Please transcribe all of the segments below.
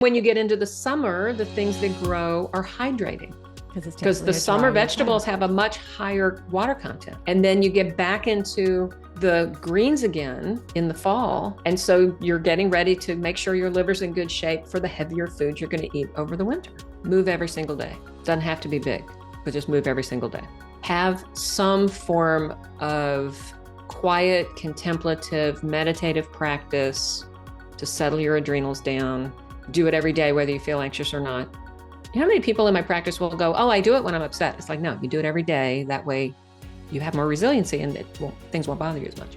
When you get into the summer, the things that grow are hydrating. Because the summer vegetables have a much higher water content. And then you get back into the greens again in the fall. And so you're getting ready to make sure your liver's in good shape for the heavier foods you're going to eat over the winter. Move every single day. Doesn't have to be big, but just move every single day. Have some form of quiet, contemplative, meditative practice to settle your adrenals down. Do it every day, whether you feel anxious or not. You know how many people in my practice will go, oh, I do it when I'm upset. It's like, no, you do it every day. That way you have more resiliency and things won't bother you as much.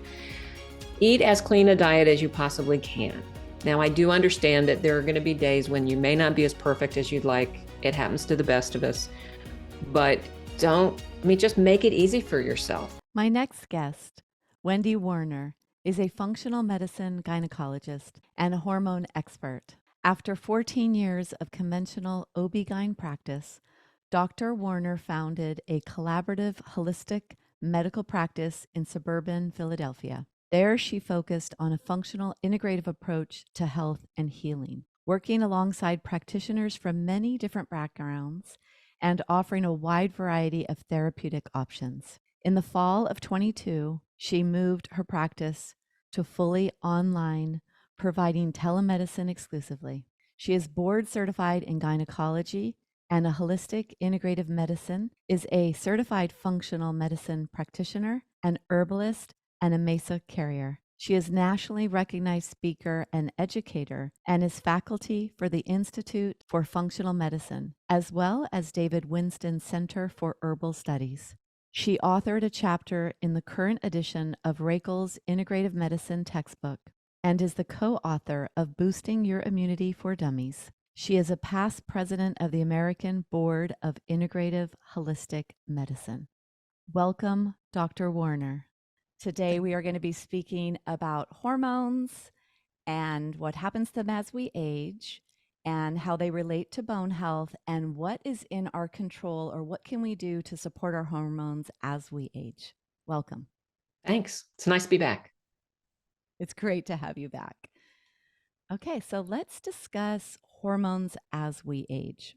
Eat as clean a diet as you possibly can. Now, I do understand that there are going to be days when you may not be as perfect as you'd like. It happens to the best of us. But just make it easy for yourself. My next guest, Wendy Warner, is a functional medicine gynecologist and a hormone expert. After 14 years of conventional ObGyn practice, Dr. Warner founded a collaborative holistic medical practice in suburban Philadelphia. There, she focused on a functional integrative approach to health and healing, working alongside practitioners from many different backgrounds and offering a wide variety of therapeutic options. In the fall of 22, she moved her practice to fully online, providing telemedicine exclusively. She is board certified in gynecology and a holistic integrative medicine, is a certified functional medicine practitioner, an herbalist, and a MESA carrier. She is nationally recognized speaker and educator and is faculty for the Institute for Functional Medicine, as well as David Winston Center for Herbal Studies. She authored a chapter in the current edition of Wrinkles' Integrative Medicine textbook and is the co-author of Boosting Your Immunity for Dummies. She is a past president of the American Board of Integrative Holistic Medicine. Welcome, Dr. Warner. Today we are going to be speaking about hormones and what happens to them as we age and how they relate to bone health and what is in our control or what can we do to support our hormones as we age. Welcome. Thanks. It's nice to be back. It's great to have you back. Okay, so let's discuss hormones as we age.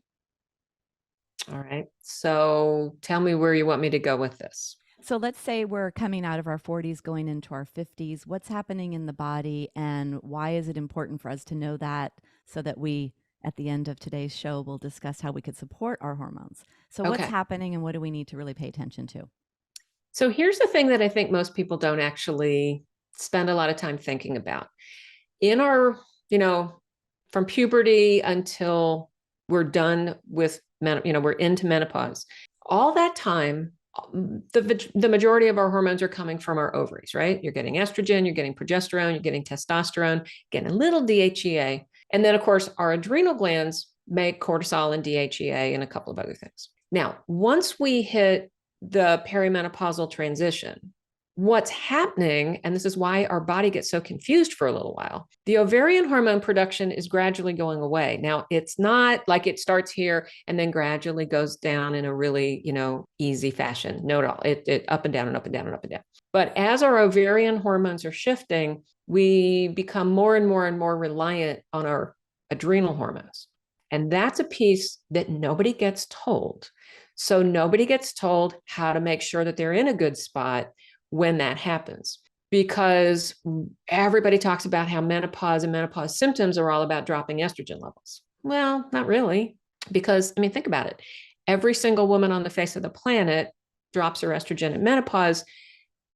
All right. So tell me where you want me to go with this. So let's say we're coming out of our 40s, going into our 50s. What's happening in the body and why is it important for us to know that so that we, at the end of today's show, will discuss how we could support our hormones. So what's happening and what do we need to really pay attention to? So here's the thing that I think most people don't actually spend a lot of time thinking about. In our, from puberty until we're done with, we're into menopause, all that time, the majority of our hormones are coming from our ovaries, right? You're getting estrogen, you're getting progesterone, you're getting testosterone, getting a little DHEA. And then, of course, our adrenal glands make cortisol and DHEA and a couple of other things. Now, once we hit the perimenopausal transition, what's happening, and this is why our body gets so confused for a little while, the ovarian hormone production is gradually going away. Now, it's not like it starts here and then gradually goes down in a really, easy fashion. No, at all. It up and down and up and down and up and down. But as our ovarian hormones are shifting, we become more and more and more reliant on our adrenal hormones. And that's a piece that nobody gets told. So nobody gets told how to make sure that they're in a good spot when that happens, because everybody talks about how menopause and menopause symptoms are all about dropping estrogen levels. Well, not really, because think about it. Every single woman on the face of the planet drops her estrogen at menopause.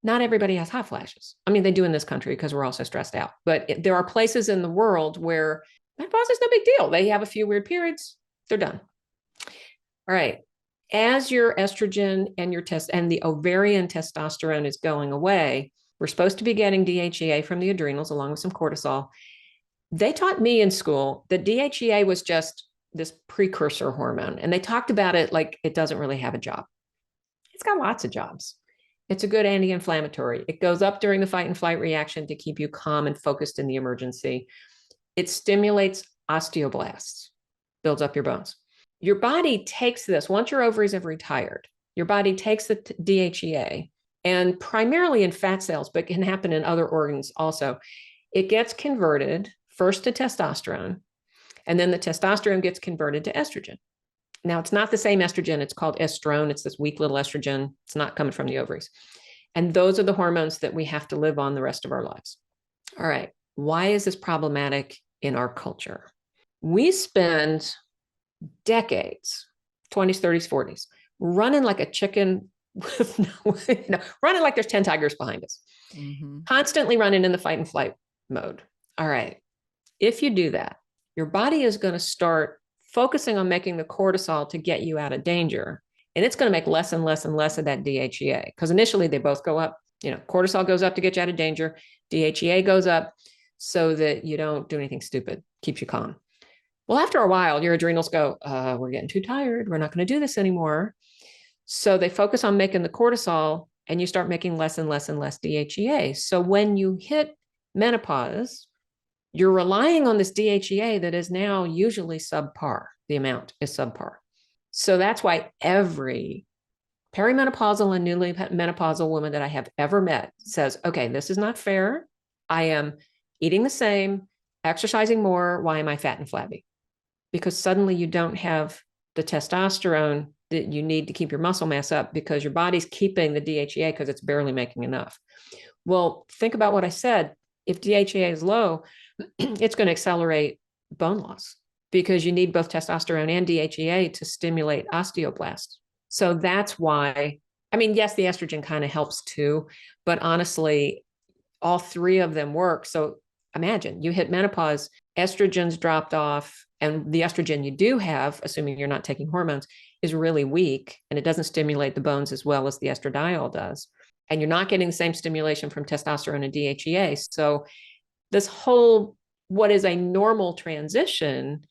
Not everybody has hot flashes. They do in this country because we're all so stressed out, but there are places in the world where menopause is no big deal. They have a few weird periods, they're done. All right. As your estrogen and and the ovarian testosterone is going away, we're supposed to be getting DHEA from the adrenals along with some cortisol. They taught me in school that DHEA was just this precursor hormone, and they talked about it like it doesn't really have a job. It's got lots of jobs. It's a good anti-inflammatory. It goes up during the fight and flight reaction to keep you calm and focused in the emergency. It stimulates osteoblasts, builds up your bones. Your body takes this, once your ovaries have retired, your body takes the DHEA, and primarily in fat cells, but can happen in other organs also. It gets converted first to testosterone, And then the testosterone gets converted to estrogen. Now, it's not the same estrogen. It's called estrone. It's this weak little estrogen. It's not coming from the ovaries. And those are the hormones that we have to live on the rest of our lives. All right. Why is this problematic in our culture? We spend decades, 20s, 30s, 40s, running like a chicken with running like there's 10 tigers behind us, constantly running in the fight and flight mode. All right. If you do that, your body is going to start focusing on making the cortisol to get you out of danger. And it's going to make less and less and less of that DHEA, because initially they both go up. Cortisol goes up to get you out of danger. DHEA goes up so that you don't do anything stupid, keeps you calm. Well, after a while, your adrenals go, we're getting too tired. We're not going to do this anymore. So they focus on making the cortisol, and you start making less and less and less DHEA. So when you hit menopause, you're relying on this DHEA that is now usually subpar. The amount is subpar. So that's why every perimenopausal and newly menopausal woman that I have ever met says, okay, this is not fair. I am eating the same, exercising more. Why am I fat and flabby? Because suddenly you don't have the testosterone that you need to keep your muscle mass up, because your body's keeping the DHEA because it's barely making enough. Well, think about what I said. If DHEA is low, it's going to accelerate bone loss, because you need both testosterone and DHEA to stimulate osteoblasts. So that's why, yes, the estrogen kind of helps too, but honestly, all three of them work. So imagine you hit menopause, estrogen's dropped off, and the estrogen you do have, assuming you're not taking hormones, is really weak, and it doesn't stimulate the bones as well as the estradiol does. And you're not getting the same stimulation from testosterone and DHEA. So this whole, what is a normal transition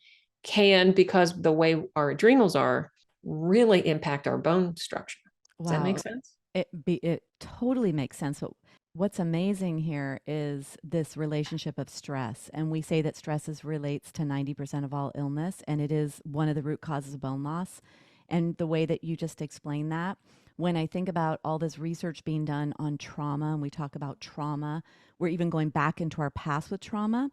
can, because the way our adrenals are, really impact our bone structure. Does that make sense? It totally makes sense. But what's amazing here is this relationship of stress. And we say that stress relates to 90% of all illness, and it is one of the root causes of bone loss. And the way that you just explained that, when I think about all this research being done on trauma, and we talk about trauma, we're even going back into our past with trauma.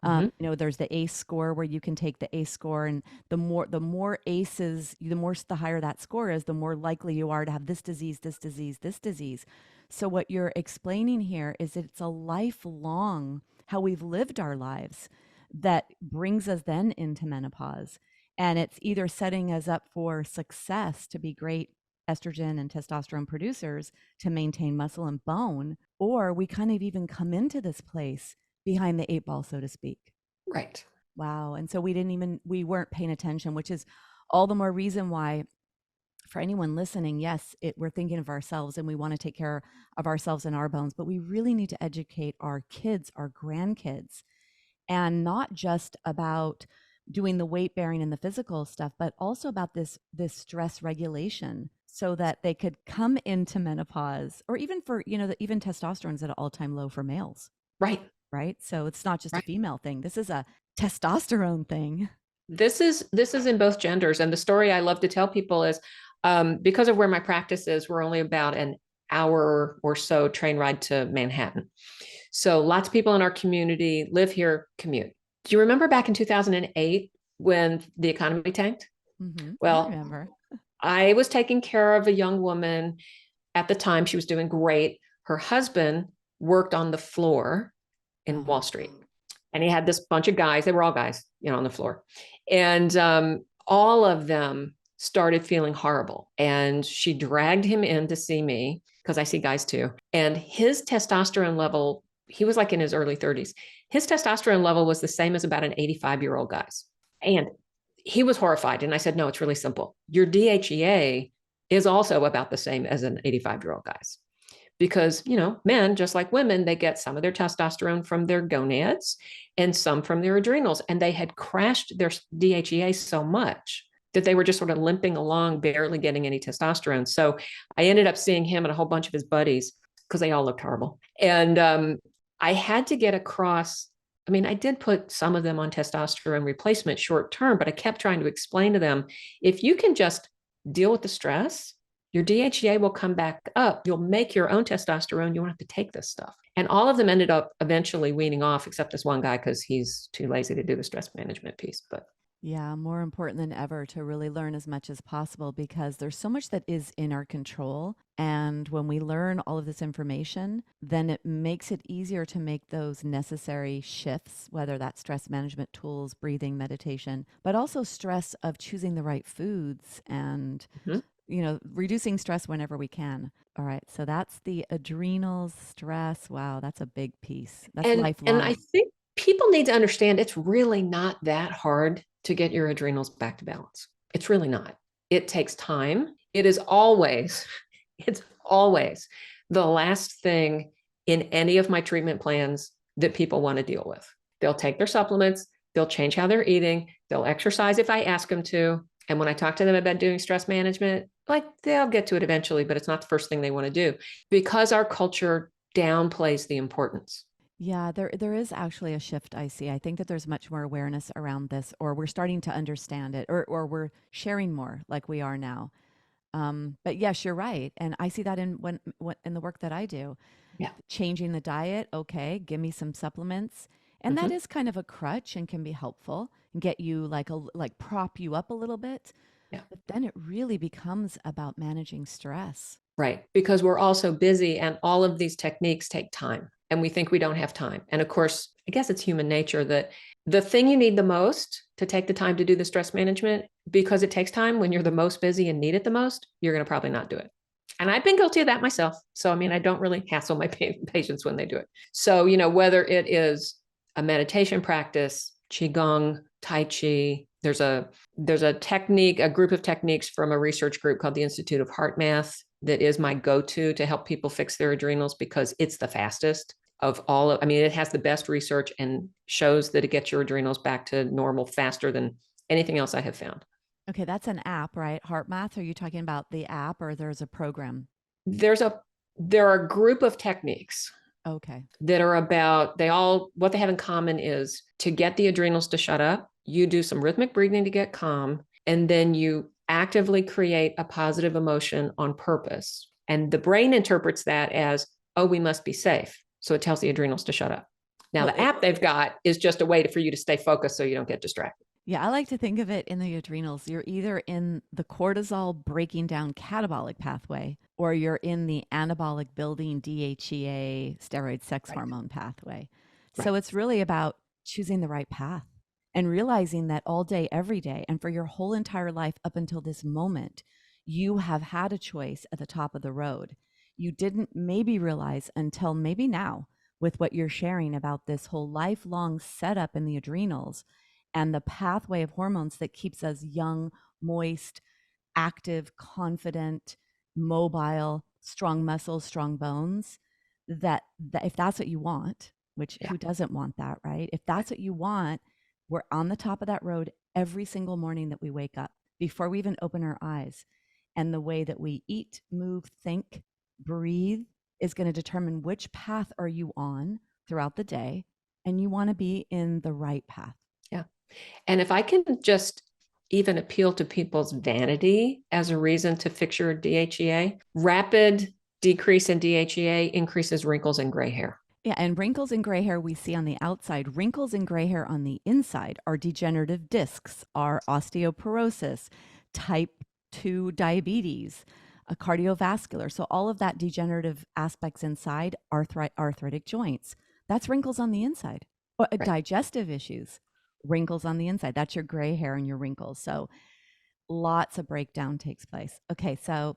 There's the ACE score, where you can take the ACE score, and the more ACEs, the higher that score is, the more likely you are to have this disease, this disease, this disease. So what you're explaining here is that it's a lifelong, how we've lived our lives, that brings us then into menopause. And it's either setting us up for success to be great estrogen and testosterone producers to maintain muscle and bone, or we kind of even come into this place behind the 8 ball, so to speak. Right. Wow. And so we weren't paying attention, which is all the more reason why, for anyone listening, yes, we're thinking of ourselves and we want to take care of ourselves and our bones, but we really need to educate our kids, our grandkids, and not just about doing the weight bearing and the physical stuff, but also about this stress regulation, so that they could come into menopause, or even for, even testosterone's at an all-time low for males. Right. So it's not just a female thing. This is a testosterone thing. This is in both genders. And the story I love to tell people is, because of where my practice is, we're only about an hour or so train ride to Manhattan. So lots of people in our community live here, commute. Do you remember back in 2008 when the economy tanked? Mm-hmm. Well, I remember. I was taking care of a young woman at the time. She was doing great. Her husband worked on the floor in Wall Street, and he had this bunch of guys. They were all guys, on the floor. And all of them started feeling horrible. And she dragged him in to see me, because I see guys too. And his testosterone level, he was like in his early 30s. His testosterone level was the same as about an 85-year-old guy's. And he was horrified. And I said, no, it's really simple. Your DHEA is also about the same as an 85-year-old guy's. Because, men, just like women, they get some of their testosterone from their gonads and some from their adrenals. And they had crashed their DHEA so much that they were just sort of limping along, barely getting any testosterone. So I ended up seeing him and a whole bunch of his buddies, because they all looked horrible. And I had to get across. I did put some of them on testosterone replacement short term, but I kept trying to explain to them, if you can just deal with the stress, your DHEA will come back up. You'll make your own testosterone. You won't have to take this stuff. And all of them ended up eventually weaning off, except this one guy, because he's too lazy to do the stress management piece. But Yeah, more important than ever to really learn as much as possible because there's so much that is in our control. And when we learn all of this information, then it makes it easier to make those necessary shifts, whether that's stress management tools, breathing, meditation, but also stress of choosing the right foods and, Mhm. reducing stress whenever we can. All right. So that's the adrenals, stress. Wow, that's a big piece. That's and I lifelong. think people need to understand it's really not that hard to get your adrenals back to balance. It's really not. It takes time. It is always, it's always the last thing in any of my treatment plans that people want to deal with. They'll take their supplements, they'll change how they're eating, they'll exercise if I ask them to. And when I talk to them about doing stress management, like they'll get to it eventually, but it's not the first thing they want to do because our culture downplays the importance. Yeah, there is actually a shift I see. I think that there's much more awareness around this, or we're starting to understand it, or we're sharing more like we are now. But yes, you're right, and I see that when in the work that I do, Yeah. changing the diet. Okay, give me some supplements, and that Mhm. is kind of a crutch and can be helpful and get you like prop you up a little bit. Yeah. But then it really becomes about managing stress. Right. Because we're all so busy and all of these techniques take time and we think we don't have time. And of course, I guess it's human nature that the thing you need the most to take the time to do the stress management, because it takes time when you're the most busy and need it the most, you're going to probably not do it. And I've been guilty of that myself. So, I mean, I don't really hassle my patients when they do it. So, whether it is a meditation practice, Qigong, Tai Chi, there's a technique, a group of techniques from a research group called the Institute of HeartMath that is my go-to to help people fix their adrenals because it's the fastest of all. I mean, it has the best research and shows that it gets your adrenals back to normal faster than anything else I have found. Okay, that's an app, right? HeartMath. Are you talking about the app or there's a program? There's a there are a group of techniques Okay. that are about what they have in common is to get the adrenals to shut up. You do some rhythmic breathing to get calm, and then you actively create a positive emotion on purpose. And the brain interprets that as, oh, we must be safe. So it tells the adrenals to shut up. Now, Well, the app they've got is just a way for you to stay focused so you don't get distracted. yeah, I like to think of it in the adrenals. You're either in the cortisol breaking down catabolic pathway or you're in the anabolic building DHEA steroid sex Right. hormone pathway. So Right. it's really about choosing the right path and realizing that all day, every day, and for your whole entire life up until this moment, you have had a choice at the top of the road. You didn't maybe realize until maybe now with what you're sharing about this whole lifelong setup in the adrenals and the pathway of hormones that keeps us young, moist, active, confident, mobile, strong muscles, strong bones, that if that's what you want, which Yeah. who doesn't want that, right? If that's what you want, we're on the top of that road every single morning that we wake up before we even open our eyes. And the way that we eat, move, think, breathe is going to determine which path are you on throughout the day. And you want to be in the right path. Yeah. And if I can just even appeal to people's vanity as a reason to fix your DHEA, rapid decrease in DHEA increases wrinkles and gray hair. Yeah, and wrinkles and gray hair we see on the outside. Wrinkles and gray hair on the inside are degenerative discs, are osteoporosis, type 2 diabetes, cardiovascular. So all of that degenerative aspects inside, arthritic joints. That's wrinkles on the inside. Or, Right. digestive issues, wrinkles on the inside. That's your gray hair and your wrinkles. So lots of breakdown takes place. Okay, so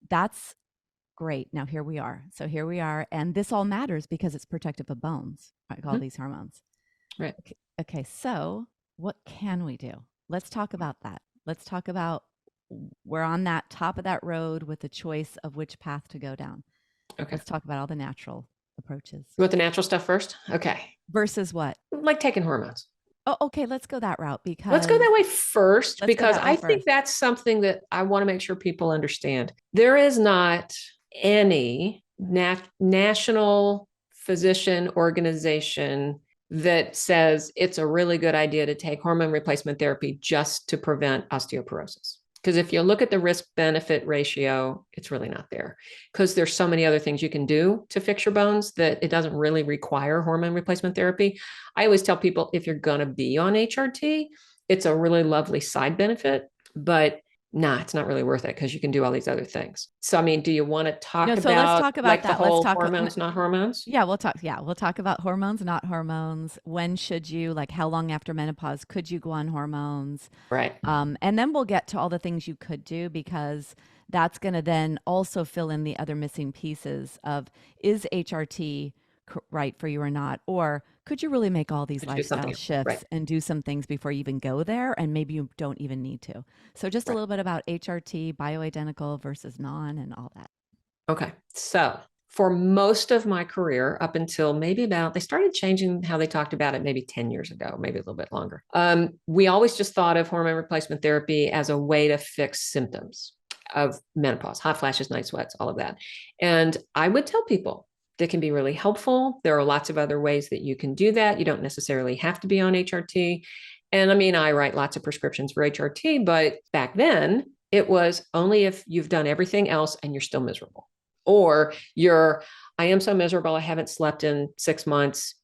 that's great. Now here we are. So here we are. And this all matters because it's protective of bones, like all Mhm. these hormones. Right. Okay. So what can we do? Let's talk about that. Let's talk about we're on that top of that road with the choice of which path to go down. Okay. Let's talk about all the natural approaches You want the natural stuff first? Okay. versus what? Like taking hormones. Oh, okay. Let's go that route Let's go because that way first, let's go because that way I think first. that's something that I want to make sure people understand. There is not any national physician organization that says it's a really good idea to take hormone replacement therapy just to prevent osteoporosis. Because if you look at the risk benefit ratio, it's really not there, because there's so many other things you can do to fix your bones that it doesn't really require hormone replacement therapy. I always tell people, if you're going to be on HRT, it's a really lovely side benefit, but nah, it's not really worth it because you can do all these other things. So, I mean, do you want to talk No, so let's about talk about like the that. Let's whole talk. hormones, not hormones? Yeah, we'll talk. Yeah, we'll talk about hormones, not hormones. When should you, like, how long after menopause could you go on hormones? Right. And then we'll get to all the things you could do, because that's going to then also fill in the other missing pieces of, is HRT right for you or not? Or could you really make all these Could you do lifestyle something? Right. shifts and do some things before you even go there? And maybe you don't even need to. So just a Right. little bit about HRT, bioidentical versus non, and all that. Okay. So for most of my career, up until maybe about, they started changing how they talked about it maybe 10 years ago, maybe a little bit longer. We always just thought of hormone replacement therapy as a way to fix symptoms of menopause, hot flashes, night sweats, all of that. And I would tell people that can be really helpful. There are lots of other ways that you can do that. You don't necessarily have to be on HRT. And I mean, I write lots of prescriptions for HRT, but back then it was only if you've done everything else and you're still miserable. Or I am so miserable, I haven't slept in 6 months.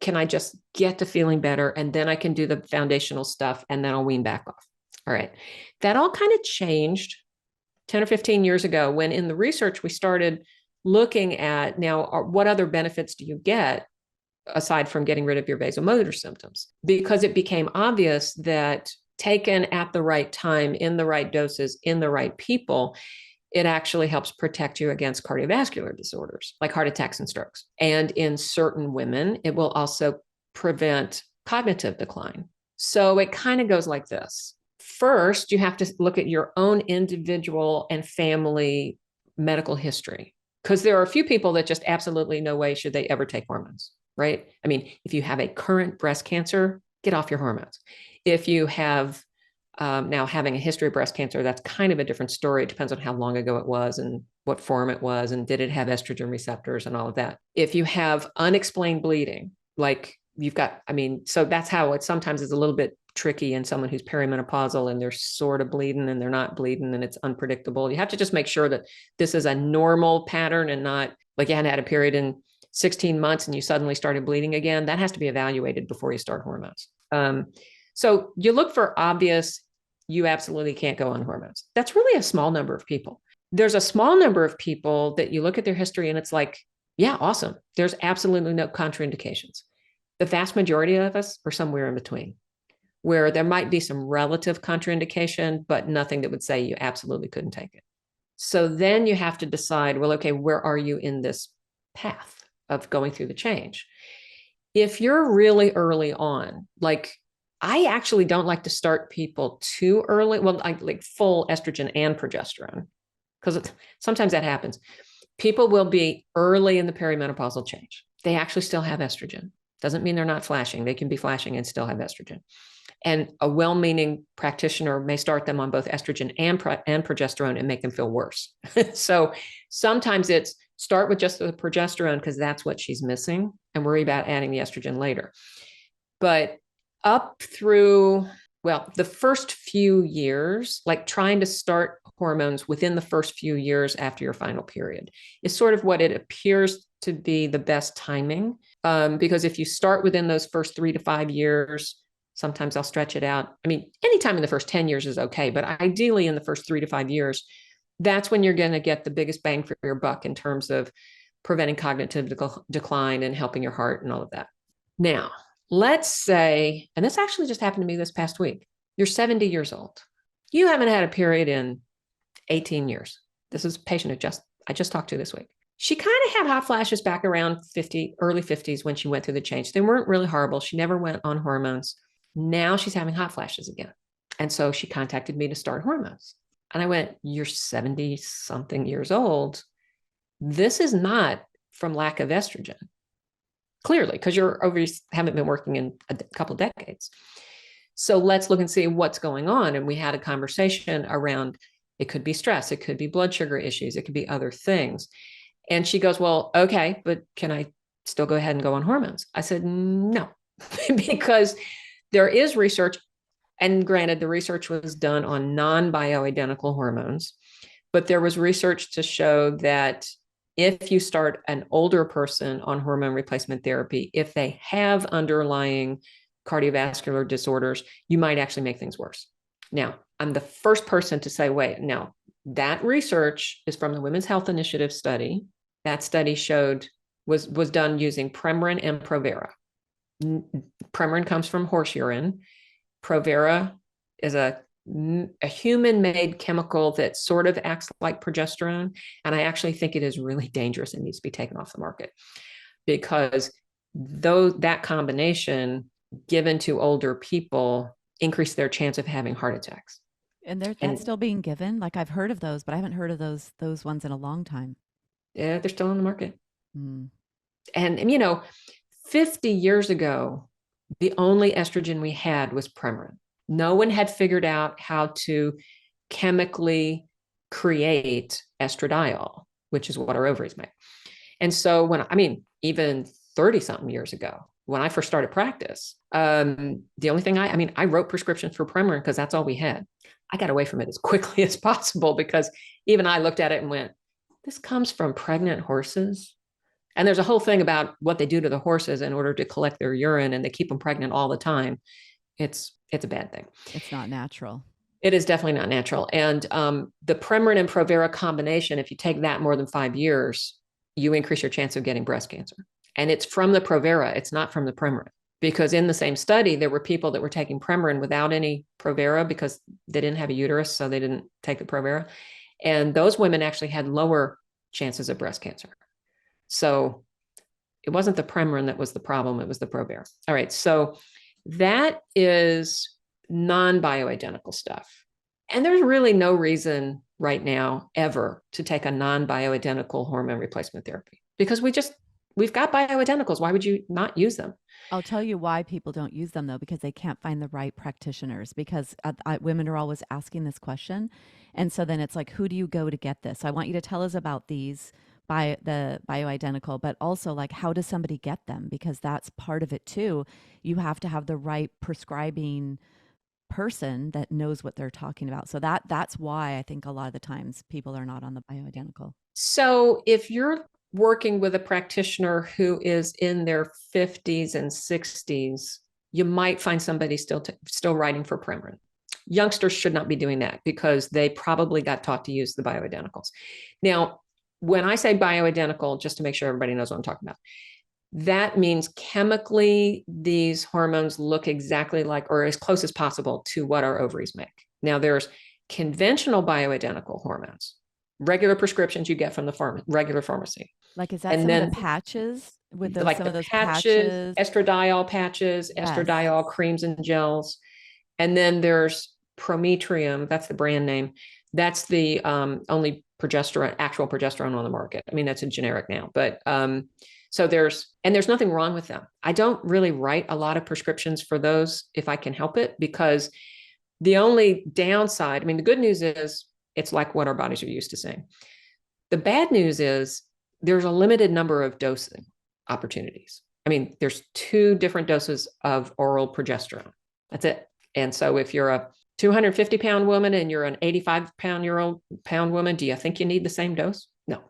Can I just get to feeling better? And then I can do the foundational stuff and then I'll wean back off. All right. That all kind of changed 10 or 15 years ago, when in the research we started looking at, now, what other benefits do you get aside from getting rid of your vasomotor symptoms? Because it became obvious that taken at the right time, in the right doses, in the right people, it actually helps protect you against cardiovascular disorders like heart attacks and strokes. And in certain women, it will also prevent cognitive decline. So it kind of goes like this. First, you have to look at your own individual and family medical history, because there are a few people that just absolutely no way should they ever take hormones, right? I mean, if you have a current breast cancer, get off your hormones. If you have now having a history of breast cancer, that's kind of a different story. It depends on how long ago it was and what form it was, and did it have estrogen receptors and all of that. If you have unexplained bleeding, like you've got, I mean, so that's how it sometimes is a little bit tricky in someone who's perimenopausal and they're sort of bleeding and they're not bleeding and it's unpredictable. You have to just make sure that this is a normal pattern and not like you hadn't had a period in 16 months and you suddenly started bleeding again. That has to be evaluated before you start hormones. So you look for obvious, you absolutely can't go on hormones. That's really a small number of people. There's a small number of people that you look at their history and it's like, yeah, awesome. There's absolutely no contraindications. The vast majority of us are somewhere in between, where there might be some relative contraindication, but nothing that would say you absolutely couldn't take it. So then you have to decide, well, okay, where are you in this path of going through the change? If you're really early on, like I actually don't like to start people too early. Well, I like full estrogen and progesterone, because sometimes that happens. People will be early in the perimenopausal change. They actually still have estrogen. Doesn't mean they're not flashing. They can be flashing and still have estrogen. And a well-meaning practitioner may start them on both estrogen and progesterone and make them feel worse. So sometimes it's start with just the progesterone because that's what she's missing, and worry about adding the estrogen later. But up through, well, the first few years, like trying to start hormones within the first few years after your final period is sort of what it appears to be the best timing. Because if you start within those first 3 to 5 years, sometimes I'll stretch it out. I mean, anytime in the first 10 years is okay, but ideally in the first 3 to 5 years, that's when you're going to get the biggest bang for your buck in terms of preventing cognitive decline and helping your heart and all of that. Now, let's say, and this actually just happened to me this past week, you're 70 years old. You haven't had a period in 18 years. This is a patient I just talked to this week. She kind of had hot flashes back around early 50s when she went through the change. They weren't really horrible. She never went on hormones. Now she's having hot flashes again. And so she contacted me to start hormones. And I went, you're 70 something years old. This is not from lack of estrogen. Clearly, because your ovaries haven't been working in a couple of decades. So let's look and see what's going on. And we had a conversation around, it could be stress, it could be blood sugar issues, it could be other things. And she goes, well, okay, but can I still go ahead and go on hormones? I said, no, because there is research. And granted, the research was done on non-bioidentical hormones, but there was research to show that if you start an older person on hormone replacement therapy, if they have underlying cardiovascular disorders, you might actually make things worse. Now, I'm the first person to say, wait, no, that research is from the Women's Health Initiative study. That study showed was done using Premarin and Provera. Premarin comes from horse urine. Provera is a human-made chemical that sort of acts like progesterone. And I actually think it is really dangerous and needs to be taken off the market because that combination given to older people increase their chance of having heart attacks. And that's still being given. Like I've heard of those, but I haven't heard of those ones in a long time. Yeah, they're still on the market. Mm. And 50 years ago, the only estrogen we had was Premarin. No one had figured out how to chemically create estradiol, which is what our ovaries make. And so even 30 something years ago, when I first started practice, the only thing I wrote prescriptions for Premarin because that's all we had. I got away from it as quickly as possible because even I looked at it and went, this comes from pregnant horses. And there's a whole thing about what they do to the horses in order to collect their urine, and they keep them pregnant all the time. It's a bad thing. It's not natural. It is definitely not natural. And the Premarin and Provera combination, if you take that more than 5 years, you increase your chance of getting breast cancer. And it's from the Provera. It's not from the Premarin. Because in the same study, there were people that were taking Premarin without any Provera because they didn't have a uterus, so they didn't take the Provera. And those women actually had lower chances of breast cancer. So it wasn't the Premarin that was the problem. It was the Provera. All right. So that is non-bioidentical stuff. And there's really no reason right now ever to take a non-bioidentical hormone replacement therapy because we've got bioidenticals. Why would you not use them? I'll tell you why people don't use them though, because they can't find the right practitioners because women are always asking this question. And so then it's like, who do you go to get this? So I want you to tell us about these by the bioidentical, but also like, how does somebody get them? Because that's part of it too. You have to have the right prescribing person that knows what they're talking about. So that's why I think a lot of the times people are not on the bioidentical. So if you're working with a practitioner who is in their 50s and 60s, you might find somebody still writing for Premarin. Youngsters should not be doing that because they probably got taught to use the bioidenticals. Now, when I say bioidentical, just to make sure everybody knows what I'm talking about, that means chemically these hormones look exactly like or as close as possible to what our ovaries make. Now, there's conventional bioidentical hormones, regular prescriptions you get from the regular pharmacy. Like, is that some of the patches with like some the of those patches, estradiol patches, yes, estradiol creams and gels. And then there's Prometrium, that's the brand name. That's the only actual progesterone on the market. I mean, that's a generic now, but so there's nothing wrong with them. I don't really write a lot of prescriptions for those if I can help it, because the only downside, the good news is it's like what our bodies are used to seeing. The bad news is there's a limited number of dosing opportunities. There's 2 different doses of oral progesterone. That's it. And so if you're a 250-pound woman and you're an 85-pound woman, do you think you need the same dose? No.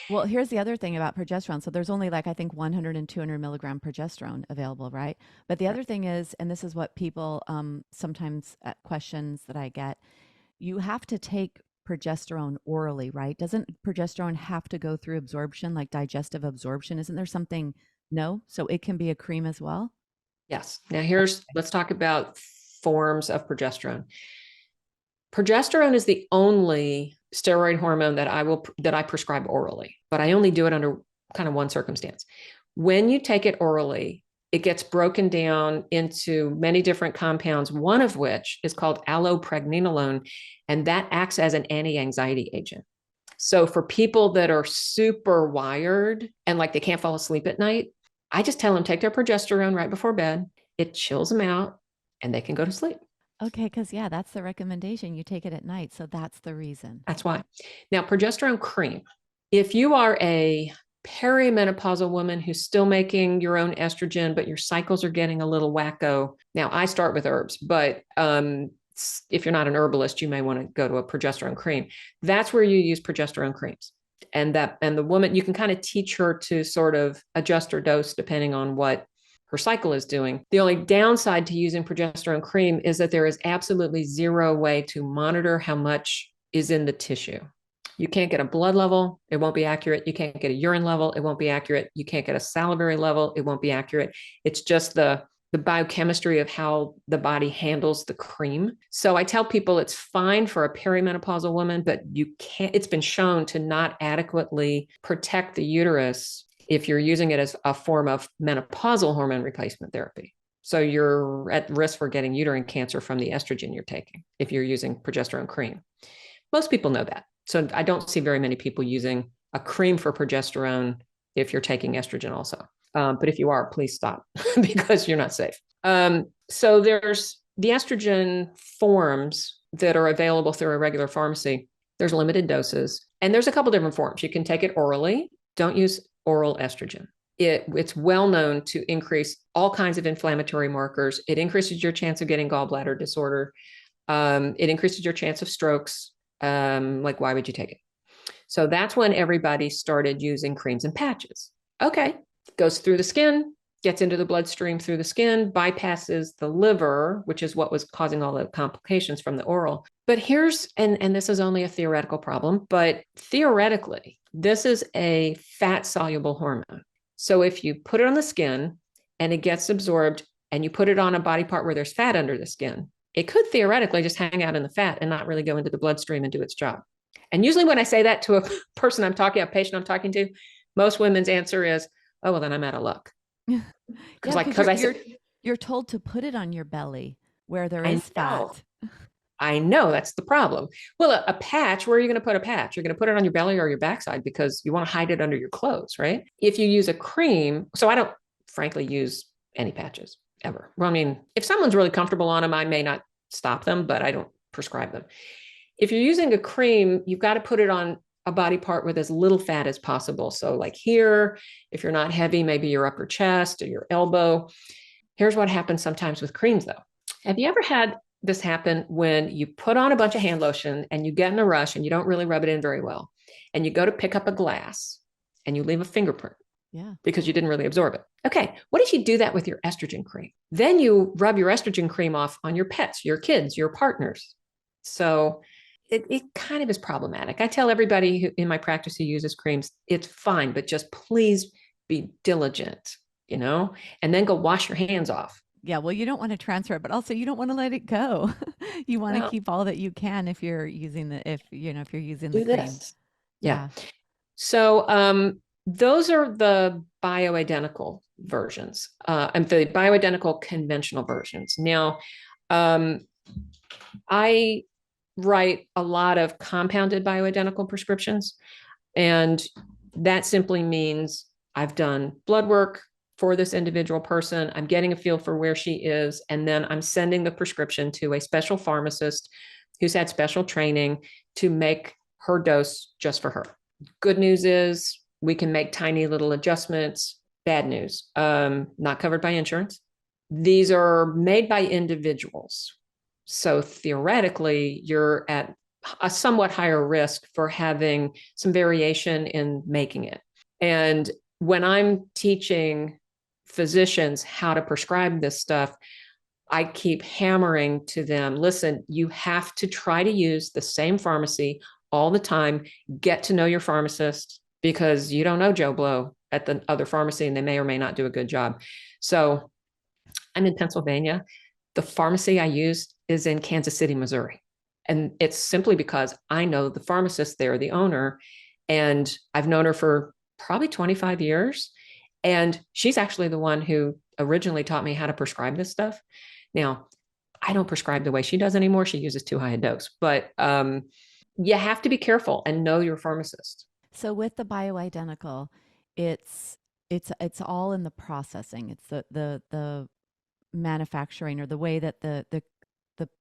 Well, here's the other thing about progesterone. So there's only I think 100 and 200 milligram progesterone available, right? But the other thing is, and this is what people sometimes questions that I get, you have to take progesterone orally, right? Doesn't progesterone have to go through absorption, like digestive absorption? Isn't there something? No? So it can be a cream as well? Yes. Now let's talk about forms of progesterone. Progesterone is the only steroid hormone that I prescribe orally, but I only do it under kind of one circumstance. When you take it orally, it gets broken down into many different compounds, one of which is called allopregnenolone, and that acts as an anti-anxiety agent. So for people that are super wired and they can't fall asleep at night, I just tell them take their progesterone right before bed. It chills them out and they can go to sleep. Okay, because that's the recommendation. You take it at night. So that's the reason. That's why. Now, progesterone cream. If you are a perimenopausal woman who's still making your own estrogen, but your cycles are getting a little wacko. Now, I start with herbs, but if you're not an herbalist, you may want to go to a progesterone cream. That's where you use progesterone creams. And the woman, you can kind of teach her to sort of adjust her dose depending on what her cycle is doing. The only downside to using progesterone cream is that there is absolutely zero way to monitor how much is in the tissue. You can't get a blood level, it won't be accurate. You can't get a urine level, it won't be accurate. You can't get a salivary level, it won't be accurate. It's just the biochemistry of how the body handles the cream. So I tell people it's fine for a perimenopausal woman, but you can't, it's been shown to not adequately protect the uterus if you're using it as a form of menopausal hormone replacement therapy. So you're at risk for getting uterine cancer from the estrogen you're taking if you're using progesterone cream. Most people know that. So I don't see very many people using a cream for progesterone if you're taking estrogen also. But if you are, please stop because you're not safe. So there's the estrogen forms that are available through a regular pharmacy. There's limited doses, and there's a couple different forms. You can take it orally. Don't use oral estrogen. It's well known to increase all kinds of inflammatory markers. It increases your chance of getting gallbladder disorder. It increases your chance of strokes. Like, why would you take it? So that's when everybody started using creams and patches. Okay, goes through the skin, gets into the bloodstream through the skin, bypasses the liver, which is what was causing all the complications from the oral. But here's, and this is only a theoretical problem, but theoretically, this is a fat soluble hormone. So if you put it on the skin and it gets absorbed and you put it on a body part where there's fat under the skin, it could theoretically just hang out in the fat and not really go into the bloodstream and do its job. And usually when I say that to a person I'm talking, a patient I'm talking to, most women's answer is, oh, well, then I'm out of luck. Because you're told to put it on your belly where there is fat. I know that's the problem. Well, a patch, where are you going to put a patch? You're going to put it on your belly or your backside because you want to hide it under your clothes, right? If you use a cream, so I don't frankly use any patches ever. Well, I mean, if someone's really comfortable on them, I may not stop them, but I don't prescribe them. If you're using a cream, you've got to put it on a body part with as little fat as possible. So like here, if you're not heavy, maybe your upper chest or your elbow. Here's what happens sometimes with creams though. Have you ever had this happen when you put on a bunch of hand lotion and you get in a rush and you don't really rub it in very well, and you go to pick up a glass and you leave a fingerprint? Yeah. Because you didn't really absorb it. Okay, what if you do that with your estrogen cream? Then you rub your estrogen cream off on your pets, your kids, your partners. So it kind of is problematic. I tell everybody who, in my practice who uses creams, it's fine, but just please be diligent, and then go wash your hands off. Yeah, well, you don't want to transfer it, but also you don't want to let it go. You want to keep all that you can if you're using if you're using the cream. Yeah. So those are the bioidentical versions, and the bioidentical conventional versions. Now, I write a lot of compounded bioidentical prescriptions, and that simply means I've done blood work for this individual person. I'm getting a feel for where she is, and then I'm sending the prescription to a special pharmacist who's had special training to make her dose just for her. Good news is we can make tiny little adjustments. Bad news, not covered by insurance. These are made by individuals. So theoretically, you're at a somewhat higher risk for having some variation in making it. And when I'm teaching physicians how to prescribe this stuff, I keep hammering to them, listen, you have to try to use the same pharmacy all the time. Get to know your pharmacist, because you don't know Joe Blow at the other pharmacy and they may or may not do a good job. So I'm in Pennsylvania. The pharmacy I use is in Kansas City, Missouri. And it's simply because I know the pharmacist there, the owner, and I've known her for probably 25 years. And she's actually the one who originally taught me how to prescribe this stuff. Now, I don't prescribe the way she does anymore. She uses too high a dose, but you have to be careful and know your pharmacist. So with the bioidentical, it's all in the processing. It's the manufacturing, or the way that the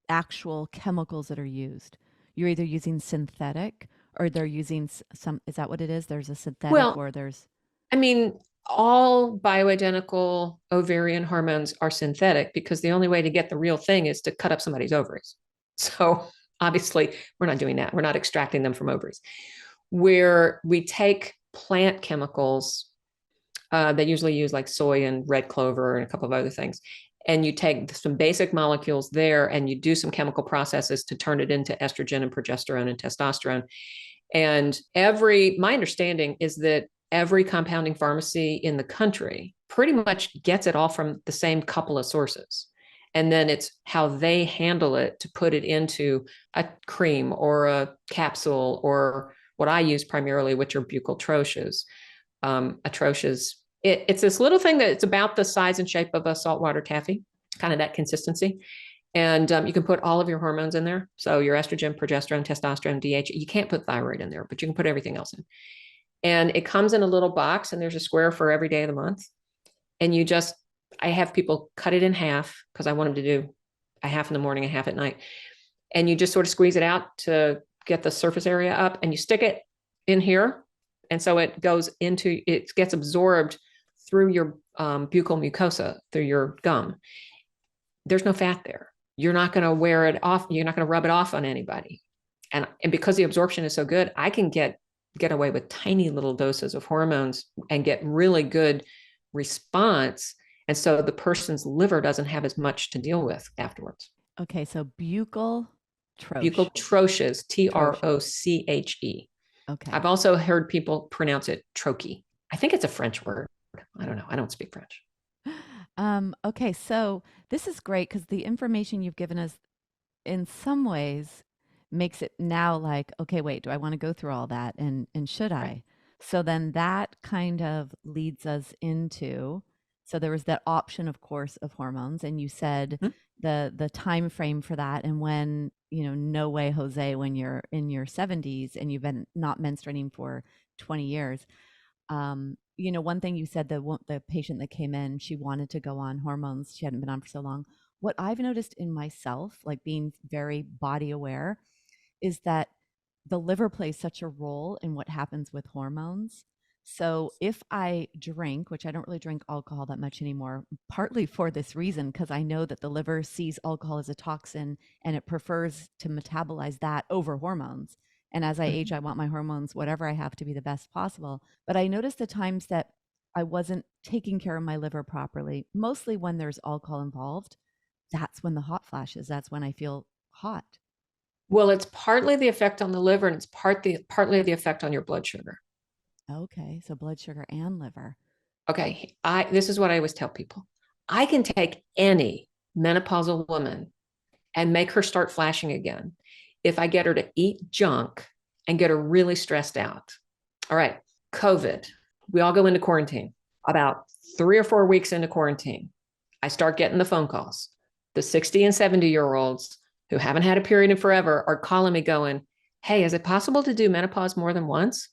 actual chemicals that are used. You're either using synthetic or they're using some, is that what it is? There's a synthetic, Well, or there's I mean, all bioidentical ovarian hormones are synthetic because the only way to get the real thing is to cut up somebody's ovaries. So obviously, we're not doing that. We're not extracting them from ovaries. Where we take plant chemicals, they usually use like soy and red clover and a couple of other things. And you take some basic molecules there and you do some chemical processes to turn it into estrogen and progesterone and testosterone. And my understanding is that every compounding pharmacy in the country pretty much gets it all from the same couple of sources. And then it's how they handle it to put it into a cream or a capsule or what I use primarily, which are buccal troches. Atrocious. It's this little thing that it's about the size and shape of a saltwater taffy, kind of that consistency. And you can put all of your hormones in there. So your estrogen, progesterone, testosterone, DH. You can't put thyroid in there, but you can put everything else in. And it comes in a little box and there's a square for every day of the month. And I have people cut it in half because I want them to do a half in the morning, a half at night. And you just sort of squeeze it out to get the surface area up and you stick it in here. And so it gets absorbed through your buccal mucosa, through your gum. There's no fat there. You're not going to wear it off. You're not going to rub it off on anybody. And because the absorption is so good, I can get away with tiny little doses of hormones and get really good response. And so the person's liver doesn't have as much to deal with afterwards. Okay, so buccal Buccal troches, Troche. Okay. I've also heard people pronounce it troche. I think it's a French word. I don't know. I don't speak French. Okay, so this is great because the information you've given us in some ways makes it now like, okay, wait, do I want to go through all that and should I? Right. So then that kind of leads us into, so there was that option, of course, of hormones, and you said Mhm. the time frame for that, and when, no way, Jose, when you're in your 70s and you've been not menstruating for 20 years. One thing you said, the patient that came in, she wanted to go on hormones. She hadn't been on for so long. What I've noticed in myself, like being very body aware, is that the liver plays such a role in what happens with hormones. So if I drink, which I don't really drink alcohol that much anymore, partly for this reason, because I know that the liver sees alcohol as a toxin and it prefers to metabolize that over hormones. And as I age, I want my hormones, whatever I have, to be the best possible. But I noticed the times that I wasn't taking care of my liver properly, mostly when there's alcohol involved. That's when the hot flashes. That's when I feel hot. Well, it's partly the effect on the liver and it's partly the effect on your blood sugar. Okay, so blood sugar and liver. Okay, this is what I always tell people. I can take any menopausal woman and make her start flashing again if I get her to eat junk and get her really stressed out. All right, COVID. We all go into quarantine. About 3 or 4 weeks into quarantine, I start getting the phone calls. The 60 and 70-year-olds who haven't had a period in forever are calling me going, hey, is it possible to do menopause more than once?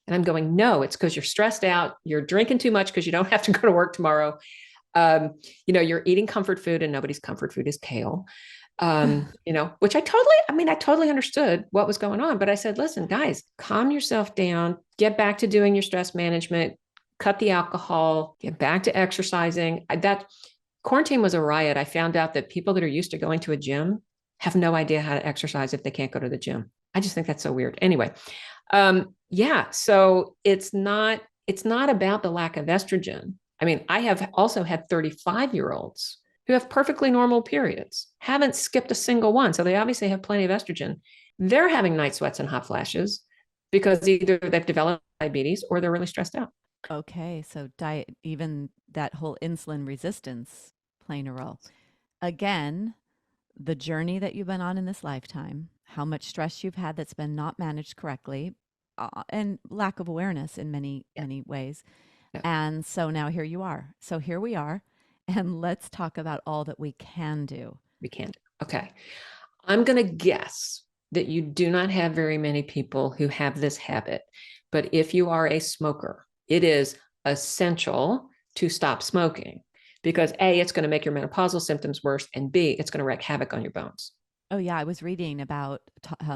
And I'm going, no, it's because you're stressed out. You're drinking too much because you don't have to go to work tomorrow. You're eating comfort food and nobody's comfort food is kale. Which I totally understood what was going on. But I said, listen, guys, calm yourself down, get back to doing your stress management, cut the alcohol, get back to exercising. That quarantine was a riot. I found out that people that are used to going to a gym have no idea how to exercise if they can't go to the gym. I just think that's so weird. Anyway, so it's not about the lack of estrogen. I mean, I have also had 35-year-olds who have perfectly normal periods, haven't skipped a single one. So they obviously have plenty of estrogen. They're having night sweats and hot flashes because either they've developed diabetes or they're really stressed out. Okay, so diet, even that whole insulin resistance playing a role. Again, the journey that you've been on in this lifetime, how much stress you've had that's been not managed correctly, and lack of awareness in many, Yeah. many ways. Yeah. And so now here you are. So here we are. And let's talk about all that we can do. We can't. Okay. I'm going to guess that you do not have very many people who have this habit. But if you are a smoker, it is essential to stop smoking because A, it's going to make your menopausal symptoms worse, and B, it's going to wreak havoc on your bones. Oh, yeah. I was reading about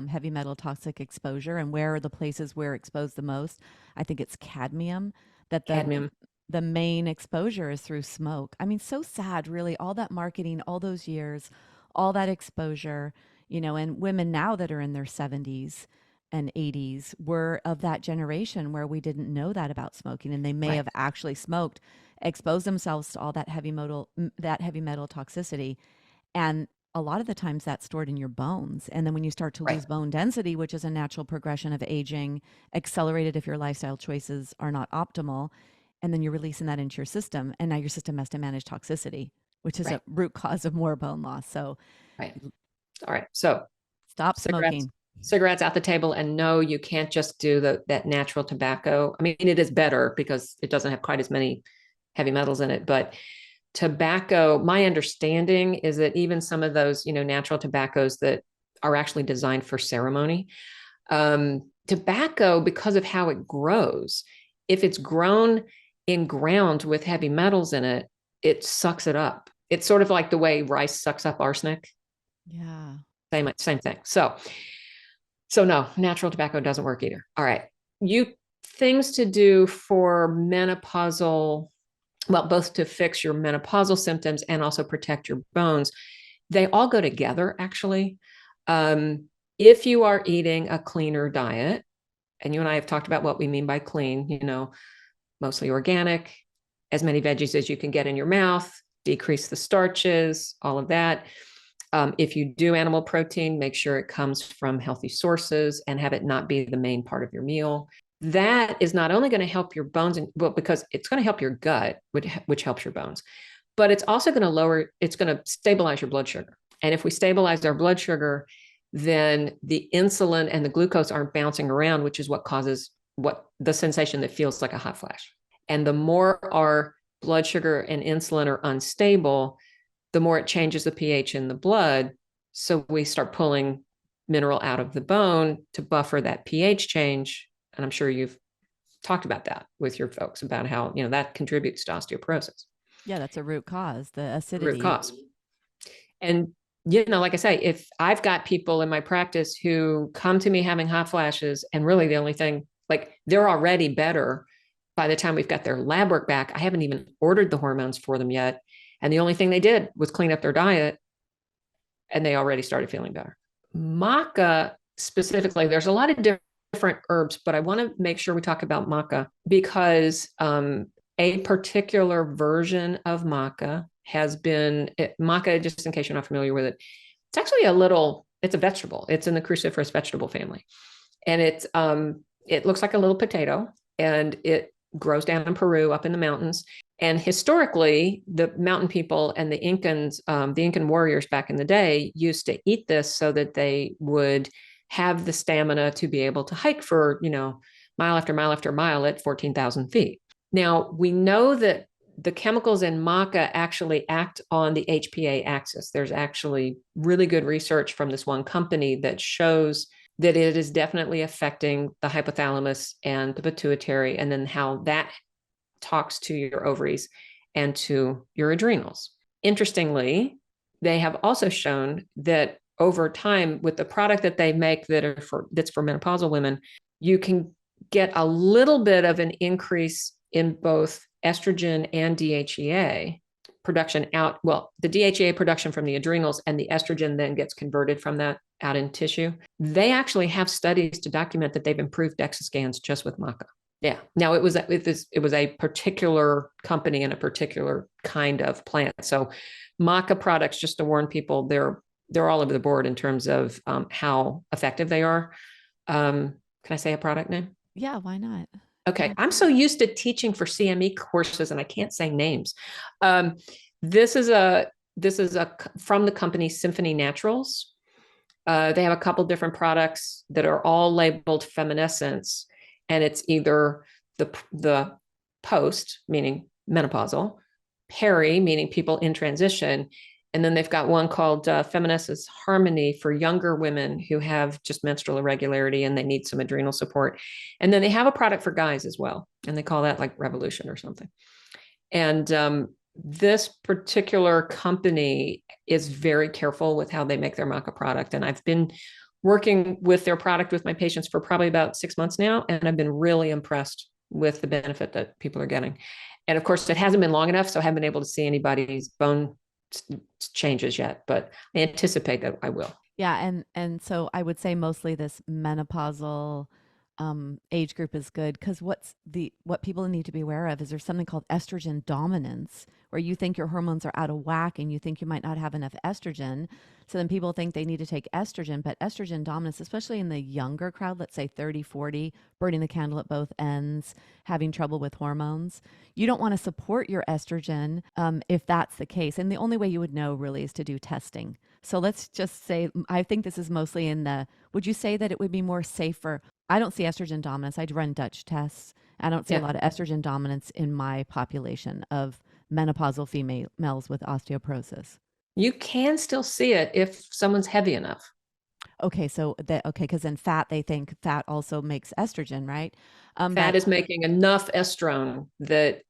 heavy metal toxic exposure and where are the places where exposed the most. I think it's cadmium. that Cadmium. the main exposure is through smoke. I mean, so sad, really, all that marketing, all those years, all that exposure, you know, and women now that are in their 70s and 80s were of that generation where we didn't know that about smoking, and they may Right. have actually smoked, exposed themselves to all that heavy metal toxicity, and a lot of the times that's stored in your bones. And then when you start to Right. lose bone density, which is a natural progression of aging, accelerated if your lifestyle choices are not optimal, and then you're releasing that into your system. And now your system has to manage toxicity, which is a Right. root cause of more bone loss. So Right. All right. So stop cigarettes, smoking. cigarettes out the table. And no, you can't just do that natural tobacco. I mean, it is better because it doesn't have quite as many heavy metals in it, but tobacco, my understanding is that even some of those, natural tobaccos that are actually designed for ceremony, tobacco, because of how it grows, if it's grown in ground with heavy metals in it, it sucks it up. It's sort of like the way rice sucks up arsenic. Yeah. Same thing. So no, natural tobacco doesn't work either. All right. You things to do for menopausal, well, both to fix your menopausal symptoms and also protect your bones. They all go together, actually. If you are eating a cleaner diet, and you and I have talked about what we mean by clean, mostly organic, as many veggies as you can get in your mouth, decrease the starches, all of that. If you do animal protein, make sure it comes from healthy sources and have it not be the main part of your meal. That is not only going to help your bones, because it's going to help your gut, which helps your bones, but it's also going to it's going to stabilize your blood sugar. And if we stabilize our blood sugar, then the insulin and the glucose aren't bouncing around, which is what causes the sensation that feels like a hot flash. And the more our blood sugar and insulin are unstable, the more it changes the pH in the blood. So we start pulling mineral out of the bone to buffer that pH change. And I'm sure you've talked about that with your folks about how, that contributes to osteoporosis. Yeah, that's a root cause, the Root acidity. cause. And, like I say, if I've got people in my practice who come to me having hot flashes, and really the only thing, like, they're already better by the time we've got their lab work back. I haven't even ordered the hormones for them yet. And the only thing they did was clean up their diet, and they already started feeling better. Maca specifically, there's a lot of different herbs, but I want to make sure we talk about maca because a particular version of maca has been maca, just in case you're not familiar with it. It's actually it's a vegetable. It's in the cruciferous vegetable family. And it looks like a little potato, and it grows down in Peru up in the mountains. And historically, the mountain people and the Incans, the Incan warriors back in the day used to eat this so that they would have the stamina to be able to hike for, mile after mile after mile at 14,000 feet. Now, we know that the chemicals in maca actually act on the HPA axis. There's actually really good research from this one company that shows that it is definitely affecting the hypothalamus and the pituitary, and then how that talks to your ovaries and to your adrenals. Interestingly, they have also shown that over time, with the product that they make that's for menopausal women, you can get a little bit of an increase in both estrogen and DHEA production out. Well, the DHEA production from the adrenals, and the estrogen then gets converted from that out in tissue. They actually have studies to document that they've improved DEXA scans just with maca. Yeah. Now it was a particular company and a particular kind of plant. So maca products, just to warn people, they're all over the board in terms of how effective they are. Can I say a product name? Yeah, why not? Okay. Yeah. I'm so used to teaching for CME courses and I can't say names. This is from the company Symphony Naturals. They have a couple different products that are all labeled feminescence, and it's either the post, meaning menopausal, peri, meaning people in transition, and then they've got one called Feminescence Harmony for younger women who have just menstrual irregularity and they need some adrenal support. And then they have a product for guys as well, and they call that like Revolution or something. And this particular company is very careful with how they make their maca product. And I've been working with their product with my patients for probably about 6 months now, and I've been really impressed with the benefit that people are getting. And of course, it hasn't been long enough, so I haven't been able to see anybody's bone changes yet, but I anticipate that I will. Yeah, and so I would say mostly this menopausal age group is good because what people need to be aware of is there's something called estrogen dominance, where you think your hormones are out of whack and you think you might not have enough estrogen. So then people think they need to take estrogen, but estrogen dominance, especially in the younger crowd, let's say 30, 40, burning the candle at both ends, having trouble with hormones, you don't want to support your estrogen if that's the case. And the only way you would know really is to do testing. So let's just say, I think this is mostly would you say that it would be more safer? I don't see estrogen dominance. I'd run Dutch tests. I don't see a lot of estrogen dominance in my population of menopausal females with osteoporosis. You can still see it if someone's heavy enough. Okay, because then they think fat also makes estrogen, right? Fat is making enough estrone that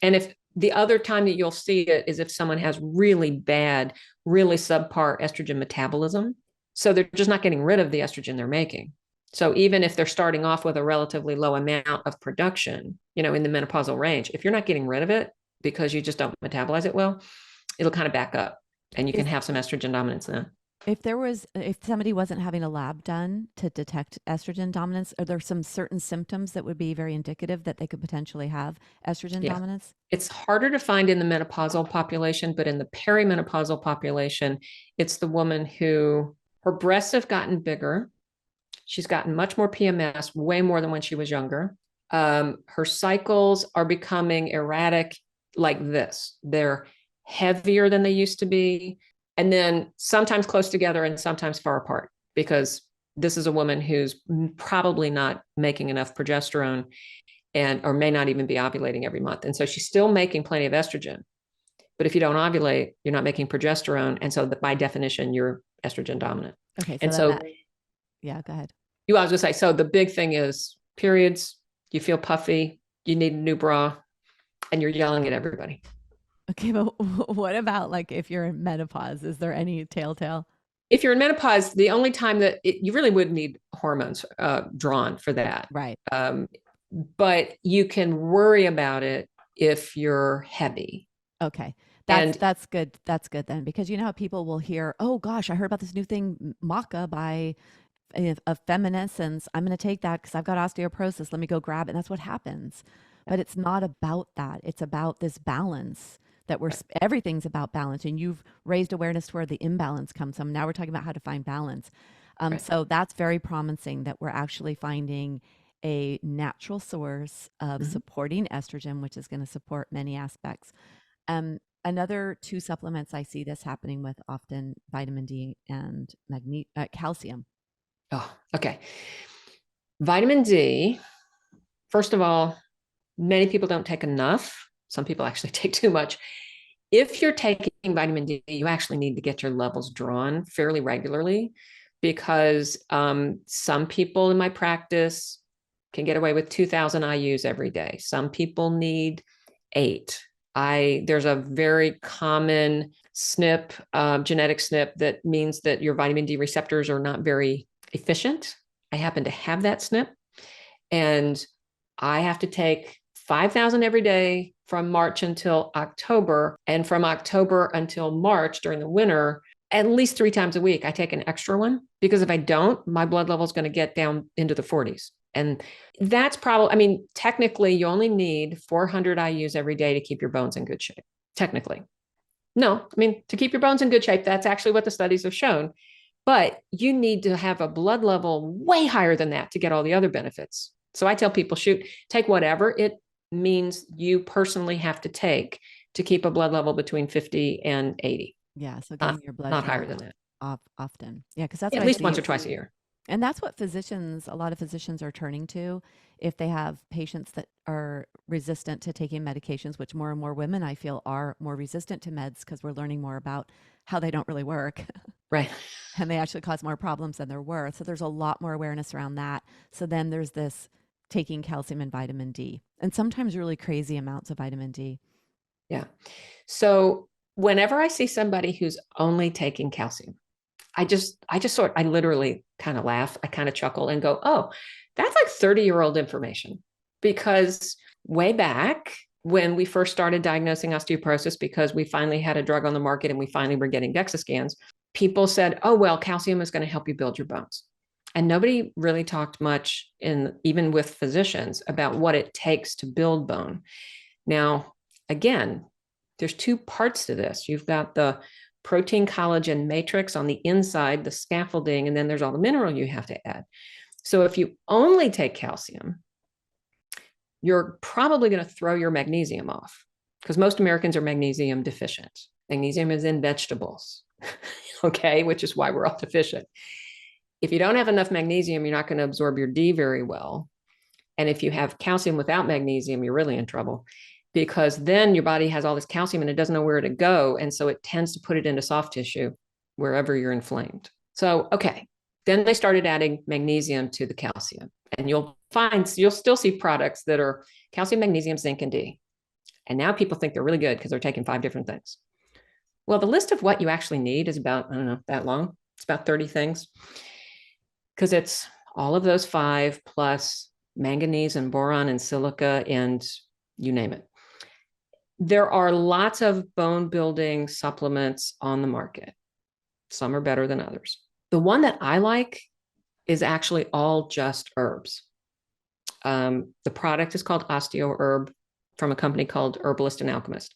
and if the other time that you'll see it is if someone has really bad, really subpar estrogen metabolism. So they're just not getting rid of the estrogen they're making. So even if they're starting off with a relatively low amount of production, in the menopausal range, if you're not getting rid of it because you just don't metabolize it well, it'll kind of back up and you can have some estrogen dominance then. If somebody wasn't having a lab done to detect estrogen dominance, are there some certain symptoms that would be very indicative that they could potentially have estrogen dominance? It's harder to find in the menopausal population, but in the perimenopausal population, it's the woman who her breasts have gotten bigger. She's gotten much more PMS, way more than when she was younger. Her cycles are becoming erratic like this. They're heavier than they used to be. And then sometimes close together and sometimes far apart, because this is a woman who's probably not making enough progesterone or may not even be ovulating every month. And so she's still making plenty of estrogen. But if you don't ovulate, you're not making progesterone. And so by definition, you're estrogen dominant. Okay. And so yeah, go ahead. I was gonna say, so the big thing is periods, you feel puffy, you need a new bra, and you're yelling at everybody. Okay, but what about like if you're in menopause? Is there any telltale? If you're in menopause, the only time that you really would need hormones drawn for that. Right. But you can worry about it if you're heavy. Okay. That's good. That's good then, because you know how people will hear, oh gosh, I heard about this new thing, maca by of feminescence. I'm going to take that because I've got osteoporosis. Let me go grab it. And that's what happens. But it's not about that. It's about this balance that everything's about balance. And you've raised awareness to where the imbalance comes from. Now we're talking about how to find balance. So that's very promising that we're actually finding a natural source of supporting estrogen, which is going to support many aspects. Another two supplements I see this happening with often: vitamin D and calcium. Oh, okay. Vitamin D, first of all, many people don't take enough. Some people actually take too much. If you're taking vitamin D, you actually need to get your levels drawn fairly regularly, because some people in my practice can get away with 2,000 IUs every day. Some people need 8. There's a very common SNP, genetic SNP, that means that your vitamin D receptors are not very efficient. I happen to have that SNP, and I have to take 5,000 every day from March until October, and from October until March during the winter, at least 3 times a week, I take an extra one, because if I don't, my blood level is going to get down into the 40s. And that's probably, technically you only need 400 IUs every day to keep your bones in good shape. Technically. No, to keep your bones in good shape, that's actually what the studies have shown. But you need to have a blood level way higher than that to get all the other benefits. So I tell people, take whatever it means you personally have to take to keep a blood level between 50 and 80. Yeah, so getting your blood not higher than that. Often. Yeah, because that's at least once or twice a year. And that's what a lot of physicians are turning to if they have patients that are resistant to taking medications, which more and more women I feel are more resistant to meds because we're learning more about how they don't really work. Right. And they actually cause more problems than they're worth. So there's a lot more awareness around that. So then there's this taking calcium and vitamin D, and sometimes really crazy amounts of vitamin D. Yeah. So whenever I see somebody who's only taking calcium, I literally kind of laugh. I kind of chuckle and go, oh, that's like 30-year-old information. because way back when we first started diagnosing osteoporosis, because we finally had a drug on the market and we finally were getting DEXA scans, people said, oh, well, calcium is going to help you build your bones. And nobody really talked much, even with physicians, about what it takes to build bone. Now, again, there's two parts to this. You've got the protein collagen matrix on the inside, the scaffolding, and then there's all the mineral you have to add. So if you only take calcium, you're probably going to throw your magnesium off, because most Americans are magnesium deficient. Magnesium is in vegetables, okay, which is why we're all deficient. If you don't have enough magnesium, you're not going to absorb your D very well. And if you have calcium without magnesium, you're really in trouble, because then your body has all this calcium and it doesn't know where to go. And so it tends to put it into soft tissue wherever you're inflamed. So, okay. Then they started adding magnesium to the calcium, and you'll still see products that are calcium, magnesium, zinc, and D. And now people think they're really good because they're taking 5 different things. Well, the list of what you actually need is about, I don't know, that long. It's about 30 things, because it's all of those 5 plus manganese and boron and silica and you name it. There are lots of bone building supplements on the market. Some are better than others. The one that I like is actually all just herbs. The product is called OsteoHerb, from a company called Herbalist and Alchemist.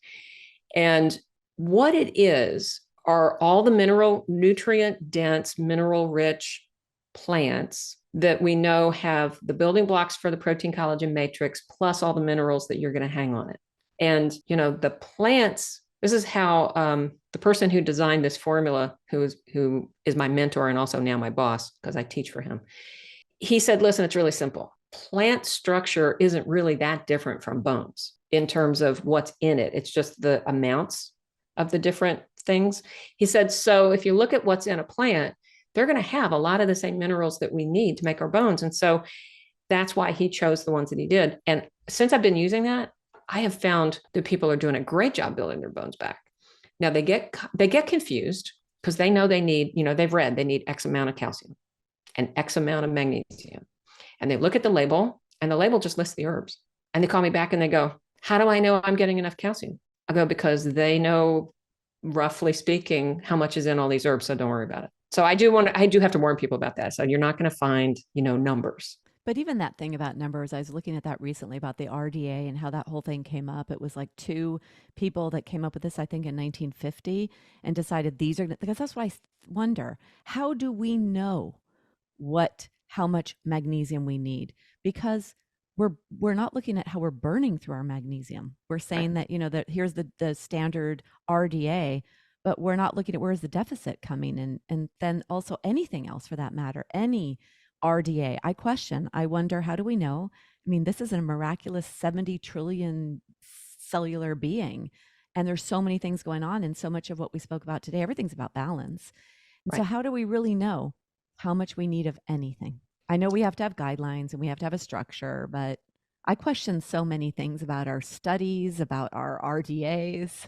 And what it is are all the nutrient dense, mineral rich plants that we know have the building blocks for the protein collagen matrix, plus all the minerals that you're going to hang on it. And, the plants, this is how the person who designed this formula, who is my mentor and also now my boss, because I teach for him, he said, listen, it's really simple. Plant structure isn't really that different from bones in terms of what's in it. It's just the amounts of the different things. He said, so if you look at what's in a plant, they're going to have a lot of the same minerals that we need to make our bones. And so that's why he chose the ones that he did. And since I've been using that, I have found that people are doing a great job building their bones back. Now they get confused because they know they need, they've read they need X amount of calcium and X amount of magnesium. And they look at the label, and the label just lists the herbs. And they call me back and they go, how do I know I'm getting enough calcium? I go, because they know, roughly speaking, how much is in all these herbs. So don't worry about it. So I do have to warn people about that. So you're not going to find, numbers. But even that thing about numbers, I was looking at that recently about the RDA and how that whole thing came up. It was like 2 people that came up with this, I think, in 1950 and decided these are, because that's what I wonder. How do we know how much magnesium we need? Because we're not looking at how we're burning through our magnesium. We're saying that, that here's the standard RDA, but we're not looking at where's the deficit coming in. And then also anything else for that matter, any RDA. I wonder, how do we know? I mean, this is a miraculous 70 trillion cellular being, and there's so many things going on, and so much of what we spoke about today, everything's about balance. And so how do we really know how much we need of anything? I know we have to have guidelines and we have to have a structure, but I question so many things about our studies, about our RDAs.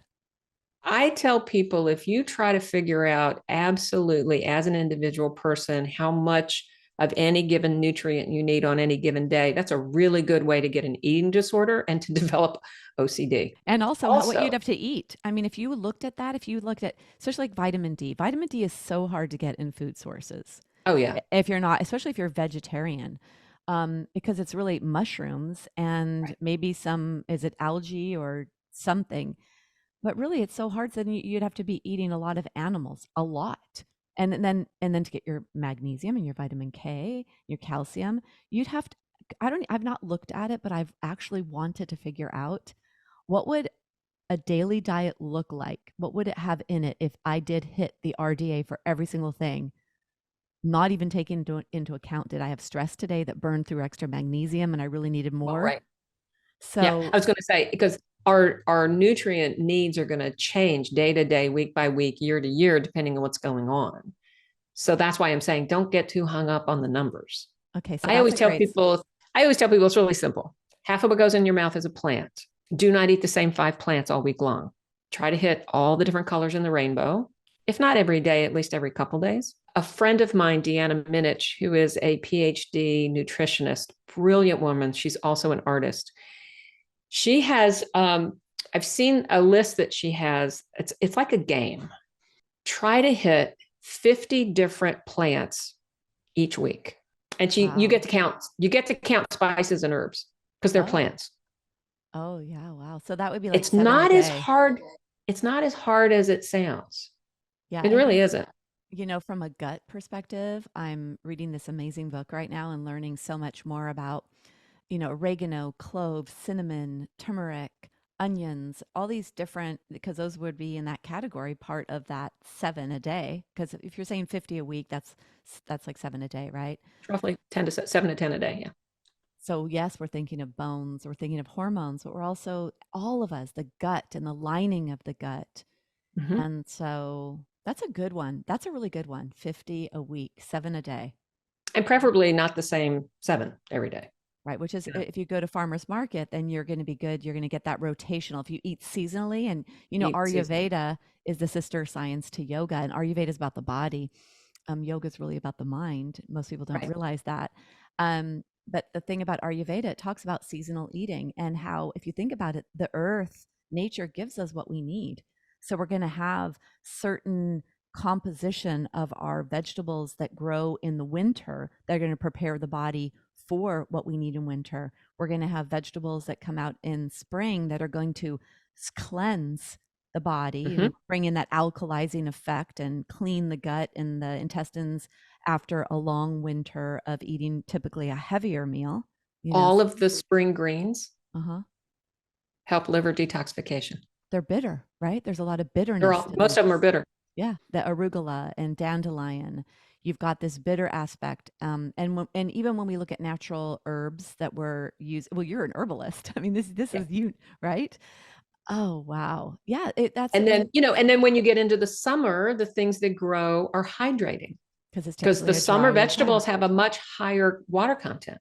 I tell people, if you try to figure out absolutely as an individual person how much of any given nutrient you need on any given day, that's a really good way to get an eating disorder and to develop OCD. And also what you'd have to eat. I mean, if you looked at, especially like vitamin D is so hard to get in food sources. Oh yeah. If you're not, especially if you're vegetarian, because it's really mushrooms and maybe is it algae or something, but really it's so hard. So then you'd have to be eating a lot of animals, a lot. And then to get your magnesium and your vitamin K, your calcium, you'd have to, I've not looked at it, but I've actually wanted to figure out what would a daily diet look like? What would it have in it if I did hit the RDA for every single thing? Not even taking into account, did I have stress today that burned through extra magnesium and I really needed more? Right. So yeah, I was going to say, because our nutrient needs are going to change day to day, week by week, year to year, depending on what's going on. So that's why I'm saying don't get too hung up on the numbers. Okay. So I always tell people it's really simple. Half of what goes in your mouth is a plant. Do not eat the same 5 plants all week long. Try to hit all the different colors in the rainbow. If not every day, at least every couple days. a friend of mine, Deanna Minich, who is a PhD nutritionist, brilliant woman. She's also an artist. She has, I've seen a list that she has. It's like a game. Try to hit 50 different plants each week. And you Wow. get to count spices and herbs because they're Oh, plants. oh yeah. Wow. So that would be like It's 7 a not as day. hard. It's not as hard as it sounds. Yeah. It And really isn't. from a gut perspective, I'm reading this amazing book right now and learning so much more about, oregano, cloves, cinnamon, turmeric, onions, all these different, because those would be in that category, part of that 7 a day. Because if you're saying 50 a week, that's like 7 a day, right? It's roughly 7 to 10 a day. Yeah. So yes, we're thinking of bones, we're thinking of hormones, but we're also all of us, the gut and the lining of the gut. Mm-hmm. And so that's a good one. That's a really good one. 50 a week, 7 a day. And preferably not the same 7 every day. Right, which is Yeah. if you go to farmers market, then you're going to be good. You're going to get that rotational. If you eat seasonally, and Eat seasonally. Ayurveda is the sister science to yoga, and Ayurveda is about the body. Yoga is really about the mind. Most people don't Right. realize that. But the thing about Ayurveda, it talks about seasonal eating and how, if you think about it, the earth, nature gives us what we need. So we're going to have certain composition of our vegetables that grow in the winter. They're going to prepare the body for what we need in winter. We're going to have vegetables that come out in spring that are going to cleanse the body Mm-hmm. and bring in that alkalizing effect and clean the gut and the intestines after a long winter of eating typically a heavier meal. All of the spring greens Uh-huh. help liver detoxification. They're bitter, right? There's a lot of bitterness to Most them. of them are bitter. Yeah, the arugula and dandelion. You've got this bitter aspect, and even when we look at natural herbs that were used, well, you're an herbalist. I mean, this Yeah. is you, right? Oh wow, yeah. And then when you get into the summer, the things that grow are hydrating Because it's because typically the a summer drier time. vegetables have a much higher water content.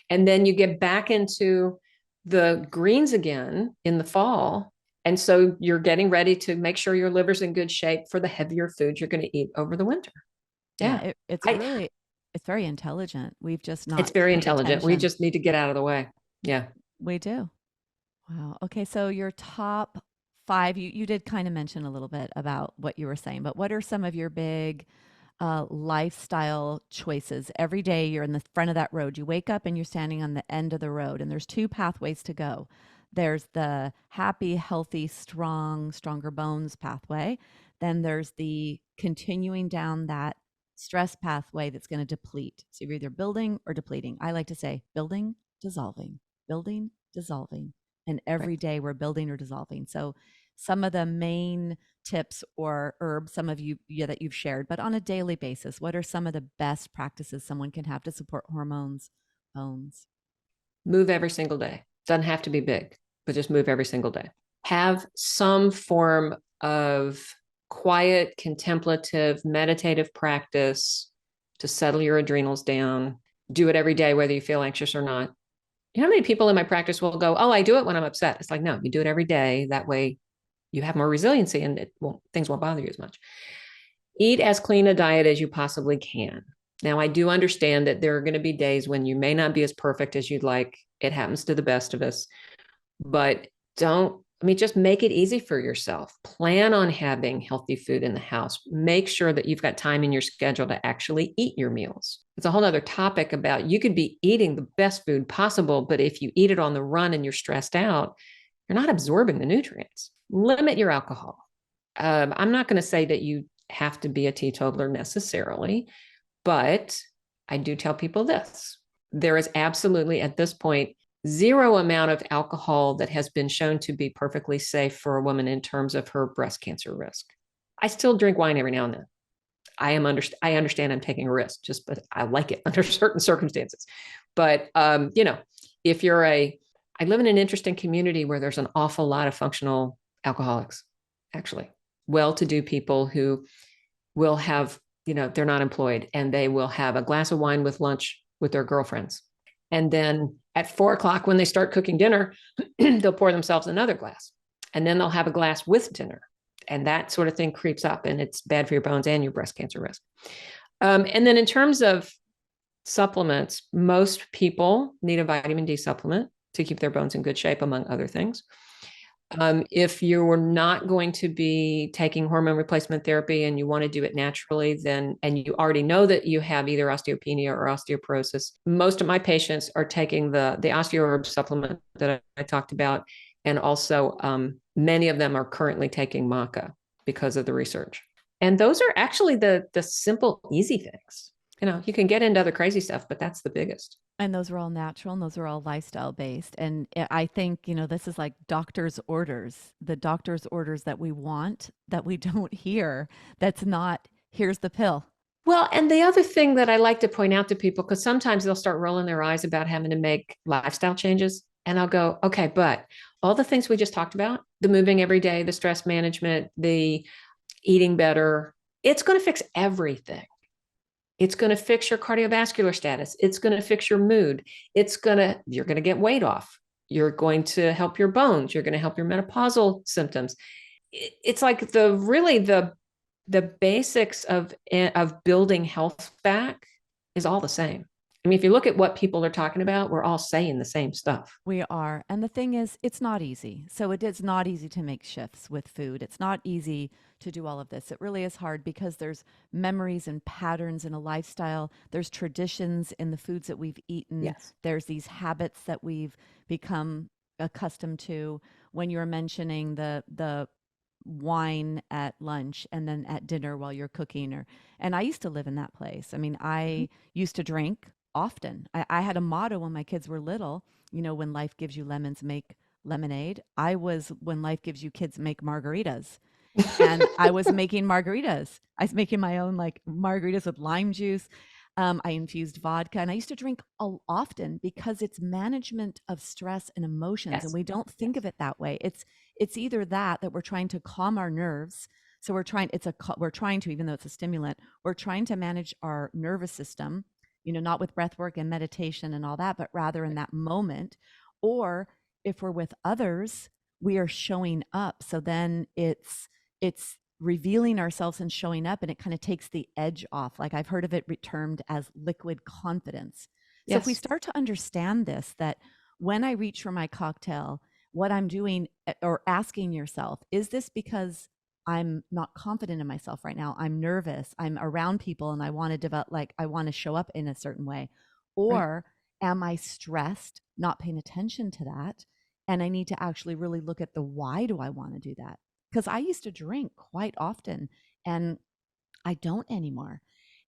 And then you get back into the greens again in the fall. And so you're getting ready to make sure your liver's in good shape for the heavier foods you're going to eat over the winter. Yeah, Yeah. I it's very intelligent. We've just It's not very paid intelligent. We attention. just need to get out of the way. Yeah. We do. Wow. Okay, so your top five, you did kind of mention a little bit about what you were saying, but what are some of your big lifestyle choices? Every day you're in the front of that road. You wake up and you're standing on the end of the road, and there's two pathways to go. There's the happy, healthy, stronger bones pathway. Then there's the continuing down that stress pathway that's going to deplete. So you're either building or depleting. I like to say building, dissolving, building, dissolving. And Right. every day we're building or dissolving. So some of the main tips or herbs, some of you that you've shared, but on a daily basis, what are some of the best practices someone can have to support hormones, bones? Move every single day. Doesn't have to be big, but just move every single day. Have some form of quiet, contemplative, meditative practice to settle your adrenals down. Do it every day, whether you feel anxious or not. You know how many people in my practice will go, "Oh, I do it when I'm upset." It's like, no, you do it every day. That way you have more resiliency and things won't bother you as much. Eat as clean a diet as you possibly can. Now, I do understand that there are going to be days when you may not be as perfect as you'd like. It happens to the best of us, but just make it easy for yourself. Plan on having healthy food in the house. Make sure that you've got time in your schedule to actually eat your meals. It's a whole other topic about you could be eating the best food possible, but if you eat it on the run and you're stressed out, you're not absorbing the nutrients. Limit your alcohol. I'm not going to say that you have to be a teetotaler necessarily, but I do tell people this. There is absolutely, at this point, zero amount of alcohol that has been shown to be perfectly safe for a woman in terms of her breast cancer risk. I still drink wine every now and then. I understand I'm taking a risk, but I like it under certain circumstances. But if you're I live in an interesting community where there's an awful lot of functional alcoholics, actually, well-to-do people who will have, they're not employed and they will have a glass of wine with lunch with their girlfriends. And then at 4 o'clock, when they start cooking dinner, they'll pour themselves another glass. And then they'll have a glass with dinner. and that sort of thing creeps up, and it's bad for your bones and your breast cancer risk. And then in terms of supplements, most people need a vitamin D supplement to keep their bones in good shape, among other things. If you're not going to be taking hormone replacement therapy and you want to do it naturally, then, and you already know that you have either osteopenia or osteoporosis, most of my patients are taking the OsteoHerb supplement that I talked about. And also many of them are currently taking maca because of the research. And those are actually the simple, easy things. You can get into other crazy stuff, but that's the biggest. And those are all natural and those are all lifestyle based. And I think, this is like doctor's orders, the doctor's orders that we want, that we don't hear. That's not, here's the pill. Well, and the other thing that I like to point out to people, because sometimes they'll start rolling their eyes about having to make lifestyle changes. And I'll go, okay, but all the things we just talked about, the moving every day, the stress management, the eating better, it's going to fix everything. It's going to fix your cardiovascular status. It's going to fix your mood. You're going to get weight off. You're going to help your bones. You're going to help your menopausal symptoms. It's like the basics of building health back is all the same. I mean, if you look at what people are talking about, we're all saying the same stuff. We are. And the thing is, it's not easy. So it is not easy to make shifts with food. It's not easy to do all of this. It really is hard because there's memories and patterns in a lifestyle. There's traditions in the foods that we've eaten. Yes. There's these habits that we've become accustomed to. When you're mentioning the wine at lunch and then at dinner while you're cooking, and I used to live in that place. I mean, I used to drink often. I had a motto when my kids were little, when life gives you lemons, make lemonade. I was, when life gives you kids, make margaritas. And I was making margaritas. I was making my own like margaritas with lime juice. I infused vodka, and I used to drink often because it's management of stress and emotions. Yes. And we don't think of it that way. It's either that we're trying to calm our nerves. So we're trying to, even though it's a stimulant, we're trying to manage our nervous system, not with breath work and meditation and all that, but rather in that moment. Or if we're with others, we are showing up. So then it's revealing ourselves and showing up, and it kind of takes the edge off. Like I've heard of it termed as liquid confidence. So Yes. if we start to understand this, that when I reach for my cocktail, what I'm doing, or asking yourself, is this because I'm not confident in myself right now? I'm nervous. I'm around people and I want to develop, like I want to show up in a certain way. Or am I stressed, not paying attention to that? And I need to actually really look at the why do I want to do that? Because I used to drink quite often and I don't anymore.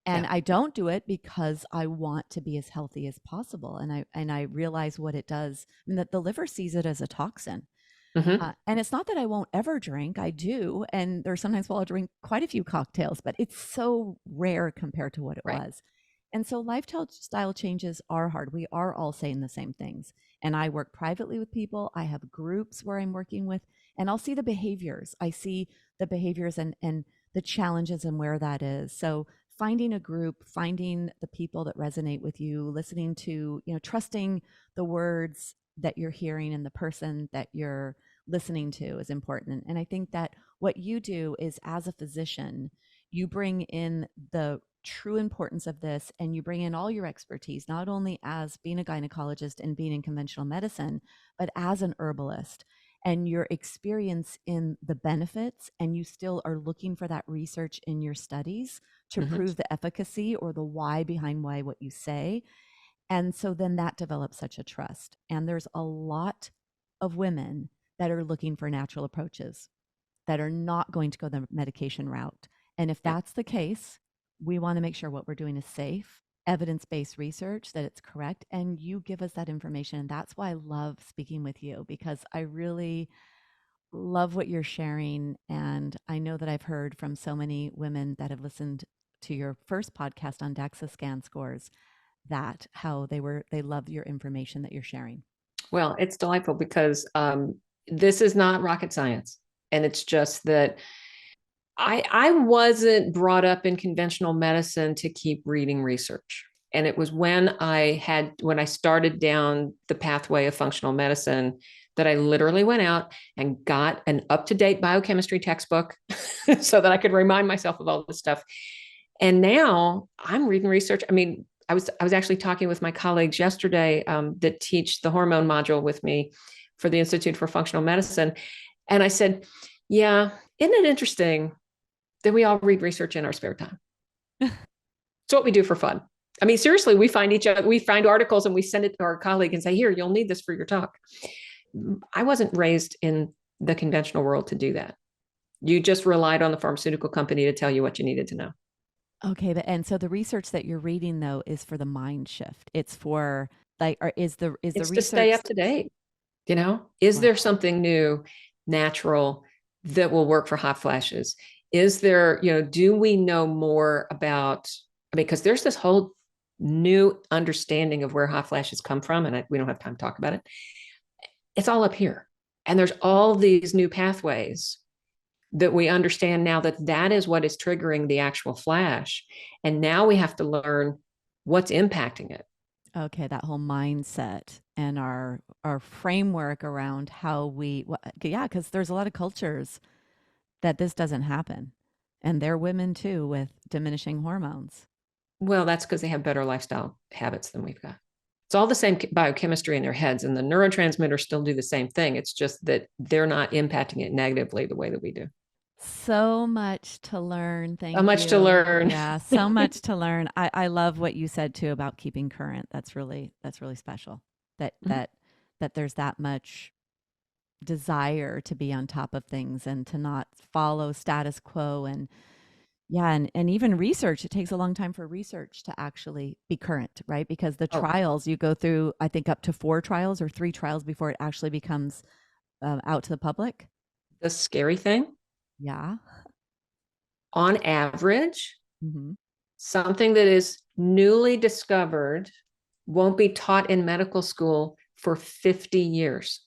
And I don't do it because I want to be as healthy as possible. And I realize what it does. I mean, that the liver sees it as a toxin. And it's not that I won't ever drink. I do. And there's sometimes I'll drink quite a few cocktails, but it's so rare compared to what it was. And so lifestyle changes are hard. We are all saying the same things. And I work privately with people. I have groups where I'm working with, and I'll see the behaviors. I see the behaviors and the challenges and where that is. So finding a group, finding the people that resonate with you, listening to, trusting the words that you're hearing and the person that you're listening to is important. And I think that what you do is, as a physician, you bring in the true importance of this, and you bring in all your expertise, not only as being a gynecologist and being in conventional medicine, but as an herbalist, and your experience in the benefits, and you still are looking for that research in your studies to prove the efficacy or the why behind what you say. And so then that develops such a trust. And there's a lot of women that are looking for natural approaches, that are not going to go the medication route. And if that's the case, we want to make sure what we're doing is safe, evidence-based research, that it's correct, and you give us that information. And that's why I love speaking with you, because I really love what you're sharing. And I know that I've heard from so many women that have listened to your first podcast on DEXA scan scores, that how they love your information that you're sharing. Well, it's delightful because this is not rocket science. And it's just that I wasn't brought up in conventional medicine to keep reading research. And it was when I started down the pathway of functional medicine that I literally went out and got an up-to-date biochemistry textbook so that I could remind myself of all this stuff. And now I'm reading research. I mean, I was actually talking with my colleagues yesterday that teach the hormone module with me for the Institute for Functional Medicine. And I said, yeah, isn't it interesting that we all read research in our spare time? It's what we do for fun. I mean, seriously, we find articles and we send it to our colleague and say, here, you'll need this for your talk. I wasn't raised in the conventional world to do that. You just relied on the pharmaceutical company to tell you what you needed to know. Okay, and so the research that you're reading though is for the mind shift. It's for like, or is the research to stay up to date? Is there something new, natural that will work for hot flashes? Is there, do we know more about? Because there's this whole new understanding of where hot flashes come from, and we don't have time to talk about it. It's all up here, and there's all these new pathways that we understand now that is what is triggering the actual flash. And now we have to learn what's impacting it. Okay, that whole mindset and our framework around how because there's a lot of cultures that this doesn't happen. And they're women too with diminishing hormones. Well, that's because they have better lifestyle habits than we've got. It's all the same biochemistry in their heads, and the neurotransmitters still do the same thing. It's just that they're not impacting it negatively the way that we do. So much to learn. Thank you. So much to learn. Yeah, so much to learn. I love what you said too about keeping current. That's really special. That there's that much desire to be on top of things and to not follow status quo. And and even research, it takes a long time for research to actually be current, right? Because the trials, you go through, I think, up to 4 trials or 3 trials before it actually becomes out to the public. The scary thing, on average, something that is newly discovered won't be taught in medical school for 50 years.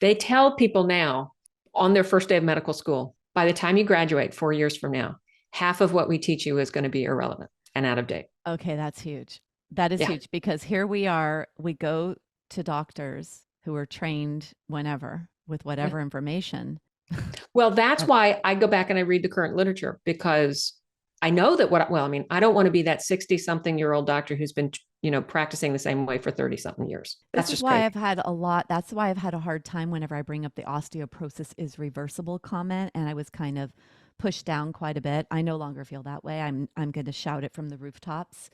They tell people now on their first day of medical school, by the time you graduate 4 years from now, half of what we teach you is going to be irrelevant and out of date. Okay, that's huge. That is huge, because here we are, we go to doctors who are trained whenever with whatever information. Well, that's why I go back and I read the current literature, because I know that I don't want to be that 60-something-year-old doctor who's been, practicing the same way for 30-something years. That's why I've had a hard time whenever I bring up the osteoporosis is reversible comment, and I was kind of pushed down quite a bit. I no longer feel that way. I'm going to shout it from the rooftops.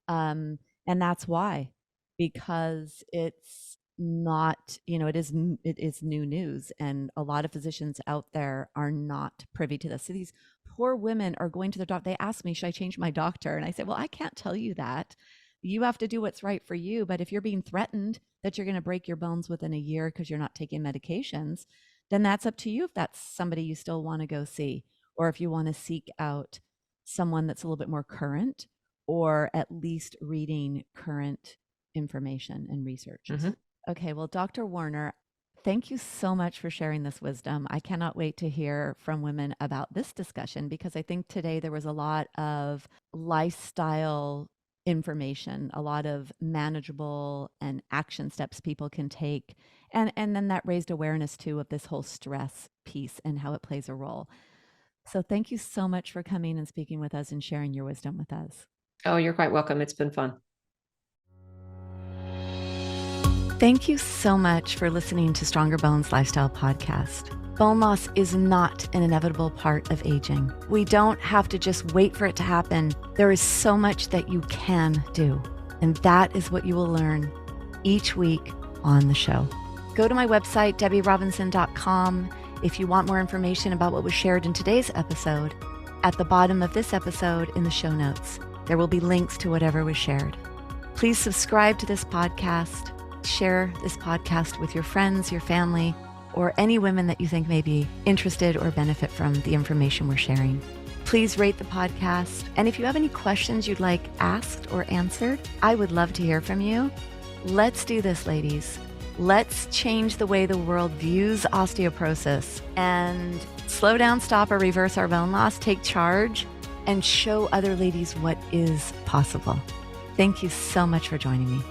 And that's why, because it's not, it is new news, and a lot of physicians out there are not privy to this. So these poor women are going to their doctor. They ask me, should I change my doctor? And I said, well, I can't tell you that. You have to do what's right for you. But if you're being threatened that you're going to break your bones within a year because you're not taking medications, then that's up to you if that's somebody you still want to go see, or if you want to seek out someone that's a little bit more current, or at least reading current information and research. Okay, well, Dr. Warner, thank you so much for sharing this wisdom. I cannot wait to hear from women about this discussion, because I think today there was a lot of lifestyle information, a lot of manageable and action steps people can take. And then that raised awareness too of this whole stress piece and how it plays a role. So thank you so much for coming and speaking with us and sharing your wisdom with us. Oh, you're quite welcome. It's been fun. Thank you so much for listening to Stronger Bones Lifestyle Podcast. Bone loss is not an inevitable part of aging. We don't have to just wait for it to happen. There is so much that you can do, and that is what you will learn each week on the show. Go to my website, DebbieRobinson.com, if you want more information about what was shared in today's episode. At the bottom of this episode in the show notes, there will be links to whatever was shared. Please subscribe to this podcast. Share this podcast with your friends, your family, or any women that you think may be interested or benefit from the information we're sharing. Please rate the podcast. And if you have any questions you'd like asked or answered, I would love to hear from you. Let's do this, ladies. Let's change the way the world views osteoporosis and slow down, stop, or reverse our bone loss, take charge, and show other ladies what is possible. Thank you so much for joining me.